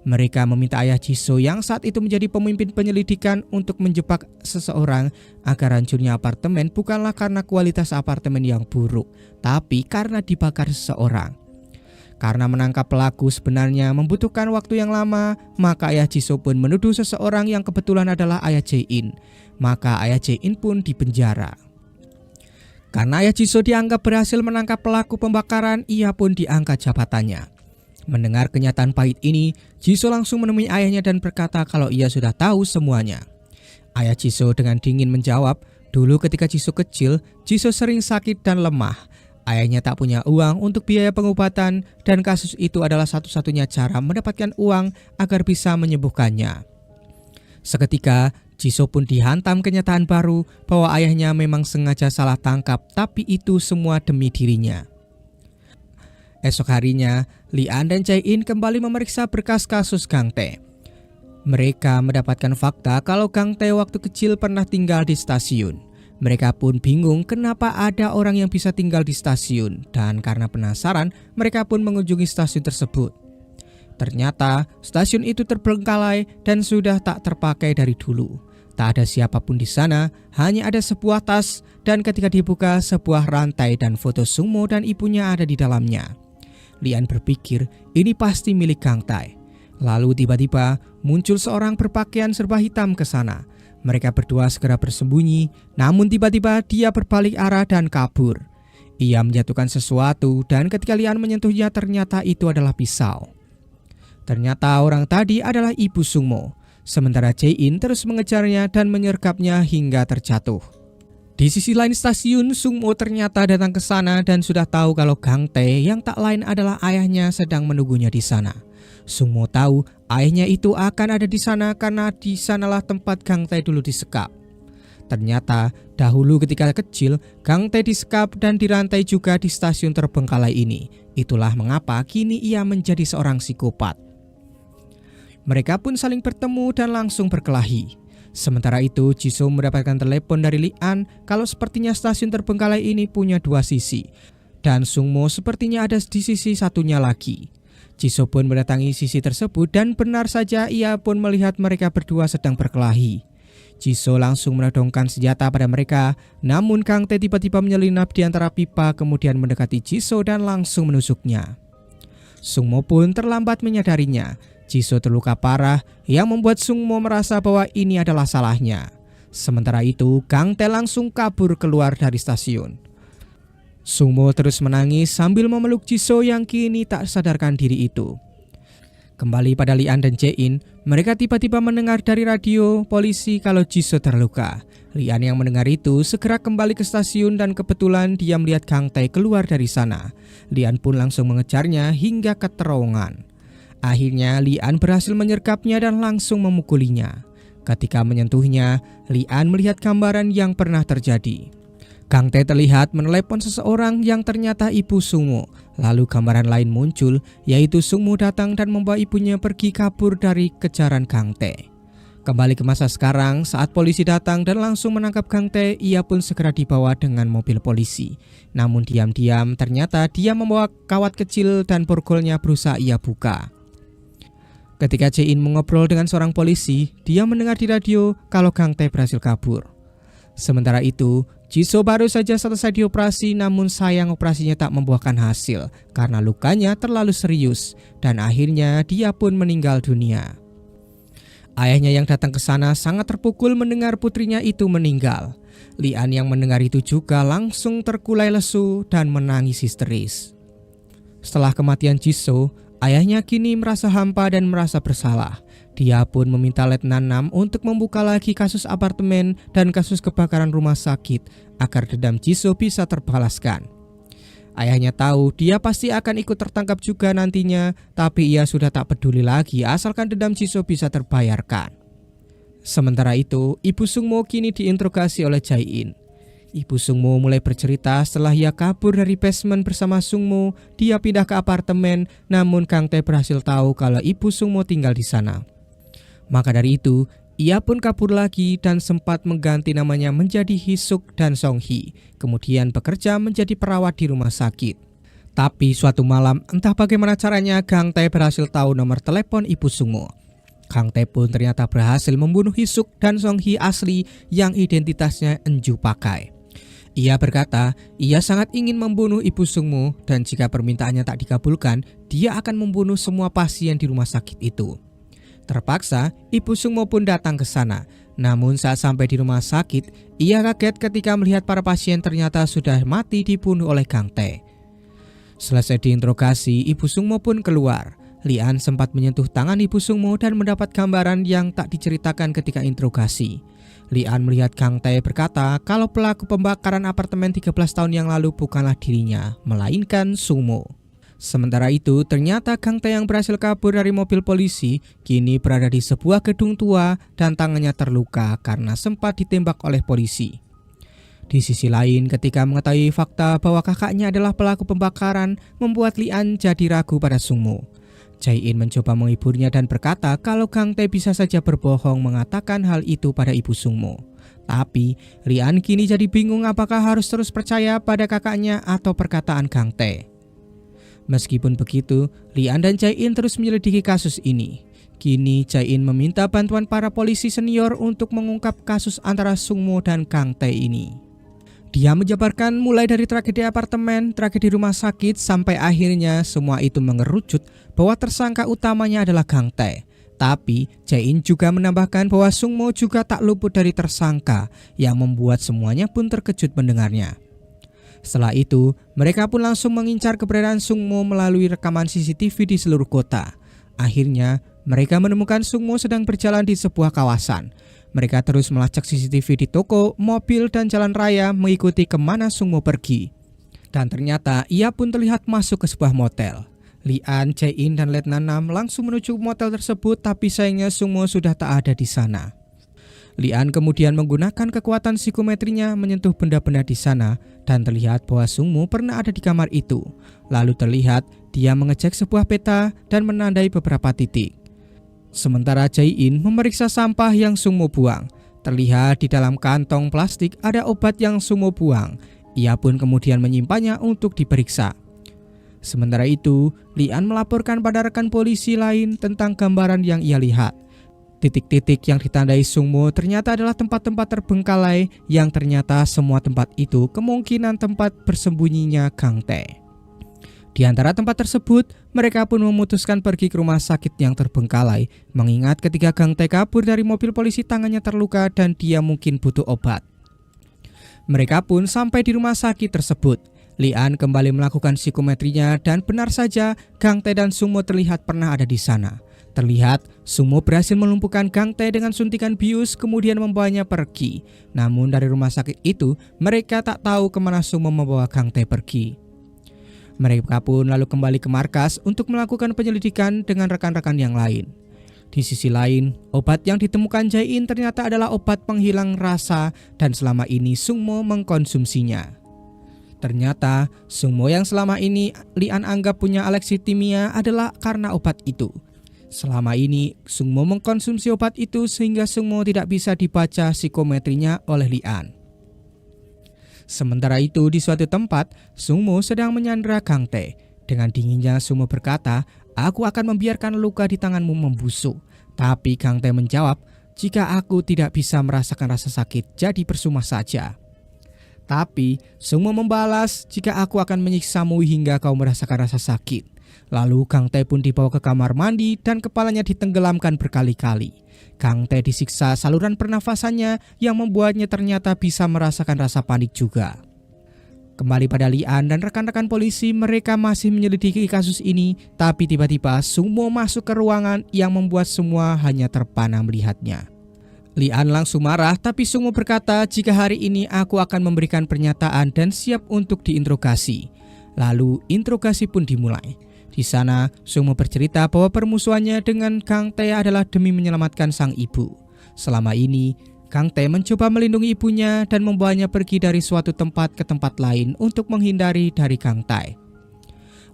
A: Mereka meminta ayah Jisoo yang saat itu menjadi pemimpin penyelidikan untuk menjebak seseorang agar hancurnya apartemen bukanlah karena kualitas apartemen yang buruk, tapi karena dibakar seseorang. Karena menangkap pelaku sebenarnya membutuhkan waktu yang lama, maka ayah Jisoo pun menuduh seseorang yang kebetulan adalah ayah Jae-in. Maka ayah Jae-in pun dipenjara. Karena ayah Jisoo dianggap berhasil menangkap pelaku pembakaran, ia pun diangkat jabatannya. Mendengar kenyataan pahit ini, Jisoo langsung menemui ayahnya dan berkata kalau ia sudah tahu semuanya. Ayah Jisoo dengan dingin menjawab, dulu ketika Jisoo kecil, Jisoo sering sakit dan lemah. Ayahnya tak punya uang untuk biaya pengobatan dan kasus itu adalah satu-satunya cara mendapatkan uang agar bisa menyembuhkannya. Seketika, Jisoo pun dihantam kenyataan baru bahwa ayahnya memang sengaja salah tangkap, tapi itu semua demi dirinya. Esok harinya, Lee-an dan Jae-in kembali memeriksa berkas kasus Gang Tae. Mereka mendapatkan fakta kalau Gang Tae waktu kecil pernah tinggal di stasiun. Mereka pun bingung kenapa ada orang yang bisa tinggal di stasiun, dan karena penasaran, mereka pun mengunjungi stasiun tersebut. Ternyata, stasiun itu terbengkalai dan sudah tak terpakai dari dulu. Tak ada siapapun di sana, hanya ada sebuah tas, dan ketika dibuka, sebuah rantai dan foto Sungmo dan ibunya ada di dalamnya. Lee-an berpikir ini pasti milik Gang Tae. Lalu tiba-tiba muncul seorang berpakaian serba hitam ke sana. Mereka berdua segera bersembunyi, namun tiba-tiba dia berbalik arah dan kabur. Ia menjatuhkan sesuatu dan ketika Lee-an menyentuhnya ternyata itu adalah pisau. Ternyata orang tadi adalah ibu Sungmo. Sementara Jae-in terus mengejarnya dan menyergapnya hingga terjatuh. Di sisi lain stasiun, Sungmo ternyata datang ke sana dan sudah tahu kalau Gang Tae yang tak lain adalah ayahnya sedang menunggunya di sana. Sungmo tahu ayahnya itu akan ada di sana karena di sanalah tempat Gang Tae dulu disekap. Ternyata dahulu ketika kecil, Gang Tae disekap dan dirantai juga di stasiun terbengkalai ini. Itulah mengapa kini ia menjadi seorang psikopat. Mereka pun saling bertemu dan langsung berkelahi. Sementara itu, Jisoo mendapatkan telepon dari Lee-an kalau sepertinya stasiun terbengkalai ini punya dua sisi. Dan Sungmo sepertinya ada di sisi satunya lagi. Jisoo pun mendatangi sisi tersebut dan benar saja ia pun melihat mereka berdua sedang berkelahi. Jisoo langsung menodongkan senjata pada mereka, namun Gang Tae tiba-tiba menyelinap di antara pipa kemudian mendekati Jisoo dan langsung menusuknya. Sungmo pun terlambat menyadarinya. Jisoo terluka parah yang membuat Sungmo merasa bahwa ini adalah salahnya. Sementara itu, Gang Tae langsung kabur keluar dari stasiun. Sungmo terus menangis sambil memeluk Jisoo yang kini tak sadarkan diri itu. Kembali pada Lee-an dan Jae-in, mereka tiba-tiba mendengar dari radio polisi kalau Jisoo terluka. Lee-an yang mendengar itu segera kembali ke stasiun dan kebetulan dia melihat Gang Tae keluar dari sana. Lee-an pun langsung mengejarnya hingga ke terowongan. Akhirnya Lee-an berhasil menyergapnya dan langsung memukulinya. Ketika menyentuhnya, Lee-an melihat gambaran yang pernah terjadi. Gang Tae terlihat menelepon seseorang yang ternyata ibu Sungmo. Lalu gambaran lain muncul, yaitu Sungmo datang dan membawa ibunya pergi kabur dari kejaran Gang Tae. Kembali ke masa sekarang, saat polisi datang dan langsung menangkap Gang Tae, ia pun segera dibawa dengan mobil polisi. Namun diam-diam ternyata dia membawa kawat kecil dan borgolnya berusaha ia buka. Ketika Jae-in mengobrol dengan seorang polisi, dia mendengar di radio kalau Gang Tae berhasil kabur. Sementara itu, Jisoo baru saja selesai dioperasi, namun sayang operasinya tak membuahkan hasil karena lukanya terlalu serius dan akhirnya dia pun meninggal dunia. Ayahnya yang datang ke sana sangat terpukul mendengar putrinya itu meninggal. Lee-an yang mendengar itu juga langsung terkulai lesu dan menangis histeris. Setelah kematian Jisoo, ayahnya kini merasa hampa dan merasa bersalah. Dia pun meminta Letnan Nam untuk membuka lagi kasus apartemen dan kasus kebakaran rumah sakit agar dendam Jisoo bisa terbalaskan. Ayahnya tahu dia pasti akan ikut tertangkap juga nantinya, tapi ia sudah tak peduli lagi asalkan dendam Jisoo bisa terbayarkan. Sementara itu, Ibu Sungmo kini diinterogasi oleh Jae-in. Ibu Sungmo mulai bercerita setelah ia kabur dari basement bersama Sungmo, dia pindah ke apartemen, namun Gang Tae berhasil tahu kalau Ibu Sungmo tinggal di sana. Maka dari itu, ia pun kabur lagi dan sempat mengganti namanya menjadi Hisuk dan Songhee, kemudian bekerja menjadi perawat di rumah sakit. Tapi suatu malam, entah bagaimana caranya, Gang Tae berhasil tahu nomor telepon Ibu Sungmo. Gang Tae pun ternyata berhasil membunuh Hisuk dan Song Hee asli yang identitasnya Enju pakai. Ia berkata, ia sangat ingin membunuh Ibu Sungmo dan jika permintaannya tak dikabulkan, dia akan membunuh semua pasien di rumah sakit itu. Terpaksa, Ibu Sungmo pun datang ke sana. Namun saat sampai di rumah sakit, ia kaget ketika melihat para pasien ternyata sudah mati dibunuh oleh Gang Tae. Selesai diinterogasi, Ibu Sungmo pun keluar. Lian sempat menyentuh tangan Ibu Sungmo dan mendapat gambaran yang tak diceritakan ketika interogasi. Lian melihat Gang Tae berkata kalau pelaku pembakaran apartemen 13 tahun yang lalu bukanlah dirinya, melainkan Sungmo. Sementara itu, ternyata Gang Tae yang berhasil kabur dari mobil polisi kini berada di sebuah gedung tua dan tangannya terluka karena sempat ditembak oleh polisi. Di sisi lain, ketika mengetahui fakta bahwa kakaknya adalah pelaku pembakaran, membuat Lian jadi ragu pada Sungmo. Jae-in mencoba menghiburnya dan berkata kalau Gang Tae bisa saja berbohong mengatakan hal itu pada Ibu Sungmo. Tapi, Lian kini jadi bingung apakah harus terus percaya pada kakaknya atau perkataan Gang Tae. Meskipun begitu, Lian dan Jae-in terus menyelidiki kasus ini. Kini Jae-in meminta bantuan para polisi senior untuk mengungkap kasus antara Sungmo dan Gang Tae ini. Dia menjabarkan mulai dari tragedi apartemen, tragedi rumah sakit, sampai akhirnya semua itu mengerucut bahwa tersangka utamanya adalah Gang Tae. Tapi Jae-in juga menambahkan bahwa Sungmo juga tak luput dari tersangka yang membuat semuanya pun terkejut mendengarnya. Setelah itu, mereka pun langsung mengincar keberadaan Sungmo melalui rekaman CCTV di seluruh kota. Akhirnya, mereka menemukan Sungmo sedang berjalan di sebuah kawasan. Mereka terus melacak CCTV di toko, mobil, dan jalan raya mengikuti kemana Sungmo pergi. Dan ternyata ia pun terlihat masuk ke sebuah motel. Lian, Jae-in, dan Letnan Nam langsung menuju motel tersebut tapi sayangnya Sungmo sudah tak ada di sana. Lian kemudian menggunakan kekuatan psikometrinya menyentuh benda-benda di sana dan terlihat bahwa Sungmo pernah ada di kamar itu. Lalu terlihat dia mengecek sebuah peta dan menandai beberapa titik. Sementara Jae-in memeriksa sampah yang Sungmo buang. Terlihat di dalam kantong plastik ada obat yang Sungmo buang. Ia pun kemudian menyimpannya untuk diperiksa. Sementara itu, Lian melaporkan pada rekan polisi lain tentang gambaran yang ia lihat. Titik-titik yang ditandai Sungmo ternyata adalah tempat-tempat terbengkalai yang ternyata semua tempat itu kemungkinan tempat bersembunyinya Gang Tae. Di antara tempat tersebut, mereka pun memutuskan pergi ke rumah sakit yang terbengkalai, mengingat ketika Gang Tae kabur dari mobil polisi tangannya terluka dan dia mungkin butuh obat. Mereka pun sampai di rumah sakit tersebut. Lian kembali melakukan psikometrinya dan benar saja Gang Tae dan Sungmo terlihat pernah ada di sana. Terlihat Sungmo berhasil melumpuhkan Gang Tae dengan suntikan bius kemudian membawanya pergi. Namun dari rumah sakit itu, mereka tak tahu kemana Sungmo membawa Gang Tae pergi. Mereka pun lalu kembali ke markas untuk melakukan penyelidikan dengan rekan-rekan yang lain. Di sisi lain, obat yang ditemukan Jae-in ternyata adalah obat penghilang rasa dan selama ini Sungmo mengkonsumsinya. Ternyata Sungmo yang selama ini Lian anggap punya alexitimia adalah karena obat itu. Selama ini Sungmo mengkonsumsi obat itu sehingga Sungmo tidak bisa dibaca psikometrinya oleh Lian. Sementara itu di suatu tempat, Sungmo sedang menyandera Gang Tae. Dengan dinginnya Sungmo berkata, "Aku akan membiarkan luka di tanganmu membusuk." Tapi Gang Tae menjawab, "Jika aku tidak bisa merasakan rasa sakit, jadi percuma saja." Tapi Sungmo membalas, "Jika aku akan menyiksamu hingga kau merasakan rasa sakit." Lalu Gang Tae pun dibawa ke kamar mandi dan kepalanya ditenggelamkan berkali-kali. Gang Tae disiksa saluran pernafasannya yang membuatnya ternyata bisa merasakan rasa panik juga. Kembali pada Lian dan rekan-rekan polisi, mereka masih menyelidiki kasus ini, tapi tiba-tiba Sungmo masuk ke ruangan yang membuat semua hanya terpana melihatnya. Lian langsung marah, tapi Sungmo berkata, "Jika hari ini aku akan memberikan pernyataan dan siap untuk diinterogasi." Lalu interogasi pun dimulai. Di sana, Sungmo bercerita bahwa permusuhannya dengan Gang Tae adalah demi menyelamatkan sang ibu. Selama ini, Gang Tae mencoba melindungi ibunya dan membawanya pergi dari suatu tempat ke tempat lain untuk menghindari dari Gang Tae.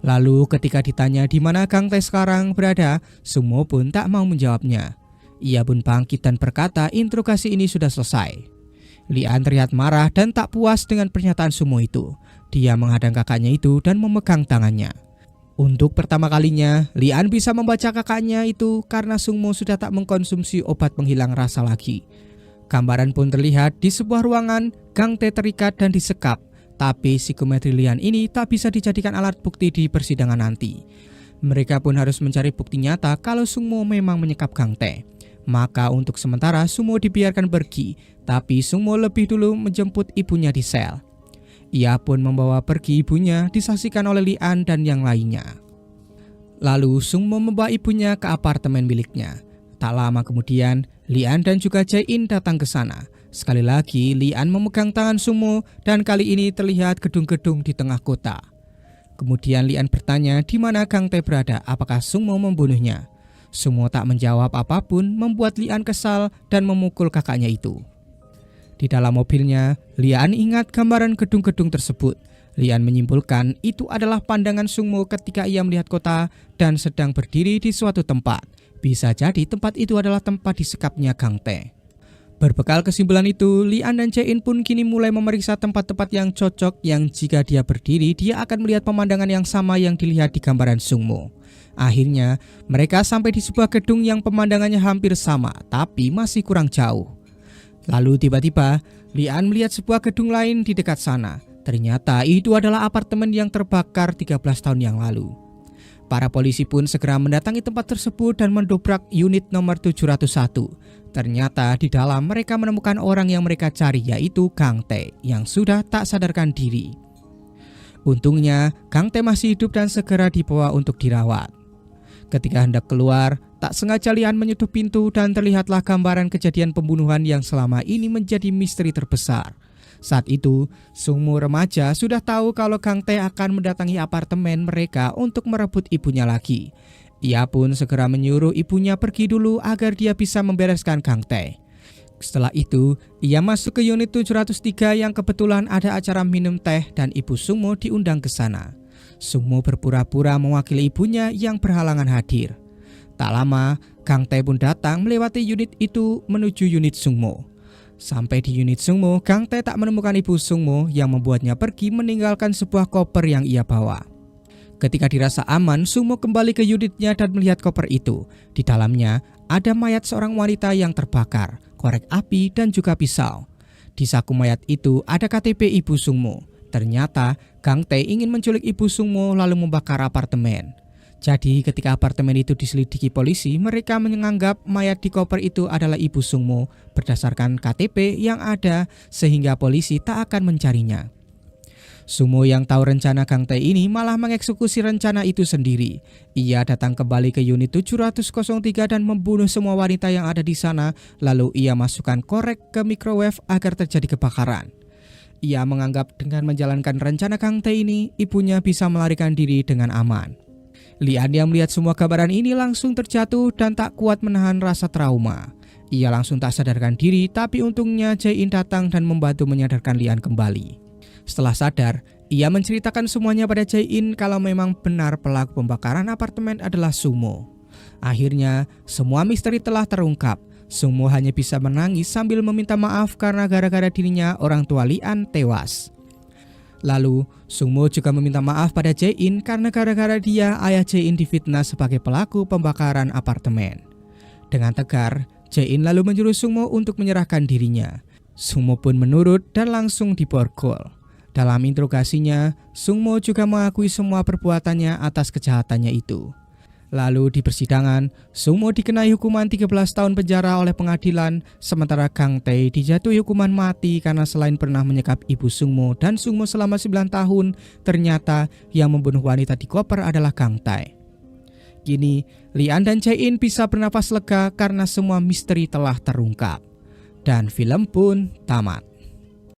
A: Lalu ketika ditanya di mana Gang Tae sekarang berada, Sungmo pun tak mau menjawabnya. Ia pun bangkit dan berkata interogasi ini sudah selesai. Lian terlihat marah dan tak puas dengan pernyataan Sungmo itu. Dia menghadang kakaknya itu dan memegang tangannya. Untuk pertama kalinya, Lian bisa membaca kakaknya itu karena Sungmo sudah tak mengkonsumsi obat penghilang rasa lagi. Gambaran pun terlihat di sebuah ruangan, Gang Tae terikat dan disekap. Tapi psikometri Lian ini tak bisa dijadikan alat bukti di persidangan nanti. Mereka pun harus mencari bukti nyata kalau Sungmo memang menyekap Gang Tae. Maka untuk sementara Sungmo dibiarkan pergi, tapi Sungmo lebih dulu menjemput ibunya di sel. Ia pun membawa pergi ibunya disaksikan oleh Lian dan yang lainnya. Lalu Sungmo membawa ibunya ke apartemen miliknya. Tak lama kemudian, Lian dan juga Jae-in datang ke sana. Sekali lagi, Lian memegang tangan Sungmo dan kali ini terlihat gedung-gedung di tengah kota. Kemudian Lian bertanya di mana Gang Tae berada, apakah Sungmo membunuhnya. Sungmo tak menjawab apapun, membuat Lian kesal dan memukul kakaknya itu. Di dalam mobilnya, Lian ingat gambaran gedung-gedung tersebut. Lian menyimpulkan itu adalah pandangan Sungmo ketika ia melihat kota dan sedang berdiri di suatu tempat. Bisa jadi tempat itu adalah tempat disekapnya Gang Tae. Berbekal kesimpulan itu, Lian dan Jae-in pun kini mulai memeriksa tempat-tempat yang cocok yang jika dia berdiri, dia akan melihat pemandangan yang sama yang dilihat di gambaran Sungmo. Akhirnya, mereka sampai di sebuah gedung yang pemandangannya hampir sama, tapi masih kurang jauh. Lalu tiba-tiba, Lian melihat sebuah gedung lain di dekat sana. Ternyata itu adalah apartemen yang terbakar 13 tahun yang lalu. Para polisi pun segera mendatangi tempat tersebut dan mendobrak unit nomor 701. Ternyata di dalam mereka menemukan orang yang mereka cari, yaitu Gang Tae yang sudah tak sadarkan diri. Untungnya Gang Tae masih hidup dan segera dibawa untuk dirawat. Ketika hendak keluar, tak sengaja Lian menyeduh pintu dan terlihatlah gambaran kejadian pembunuhan yang selama ini menjadi misteri terbesar. Saat itu, Sungmo remaja sudah tahu kalau Gang Tae akan mendatangi apartemen mereka untuk merebut ibunya lagi. Ia pun segera menyuruh ibunya pergi dulu agar dia bisa membereskan Gang Tae. Setelah itu, ia masuk ke unit 703 yang kebetulan ada acara minum teh dan ibu Sungmo diundang ke sana. Sungmo berpura-pura mewakili ibunya yang berhalangan hadir. Tak lama, Gang Tae pun datang melewati unit itu menuju unit Sungmo. Sampai di unit Sungmo, Gang Tae tak menemukan ibu Sungmo yang membuatnya pergi meninggalkan sebuah koper yang ia bawa. Ketika dirasa aman, Sungmo kembali ke unitnya dan melihat koper itu. Di dalamnya ada mayat seorang wanita yang terbakar, korek api dan juga pisau. Di saku mayat itu ada KTP ibu Sungmo. Ternyata Gang Tae ingin menculik ibu Sungmo lalu membakar apartemen. Jadi ketika apartemen itu diselidiki polisi, mereka menganggap mayat di koper itu adalah ibu Sungmo berdasarkan KTP yang ada sehingga polisi tak akan mencarinya. Sungmo yang tahu rencana Gang Tae ini malah mengeksekusi rencana itu sendiri. Ia datang kembali ke unit 703 dan membunuh semua wanita yang ada di sana, lalu ia masukkan korek ke microwave agar terjadi kebakaran. Ia menganggap dengan menjalankan rencana Gang Tae ini, ibunya bisa melarikan diri dengan aman. Lian yang melihat semua gambaran ini langsung terjatuh dan tak kuat menahan rasa trauma. Ia langsung tak sadarkan diri, tapi untungnya Jae-in datang dan membantu menyadarkan Lian kembali. Setelah sadar, ia menceritakan semuanya pada Jae-in kalau memang benar pelaku pembakaran apartemen adalah Sungmo. Akhirnya, semua misteri telah terungkap. Sungmo hanya bisa menangis sambil meminta maaf karena gara-gara dirinya orang tua Lian tewas. Lalu, Sungmo juga meminta maaf pada Jae-in karena gara-gara dia ayah Jae-in difitnah sebagai pelaku pembakaran apartemen. Dengan tegar, Jae-in lalu menyuruh Sungmo untuk menyerahkan dirinya. Sungmo pun menurut dan langsung diborgol. Dalam interogasinya, Sungmo juga mengakui semua perbuatannya atas kejahatannya itu. Lalu di persidangan, Sungmo dikenai hukuman 13 tahun penjara oleh pengadilan, sementara Gang Tae dijatuhi hukuman mati karena selain pernah menyekap ibu Sungmo dan Sungmo selama 9 tahun, ternyata yang membunuh wanita di koper adalah Gang Tae. Kini, Lian dan Jae-in bisa bernafas lega karena semua misteri telah terungkap. Dan film pun tamat.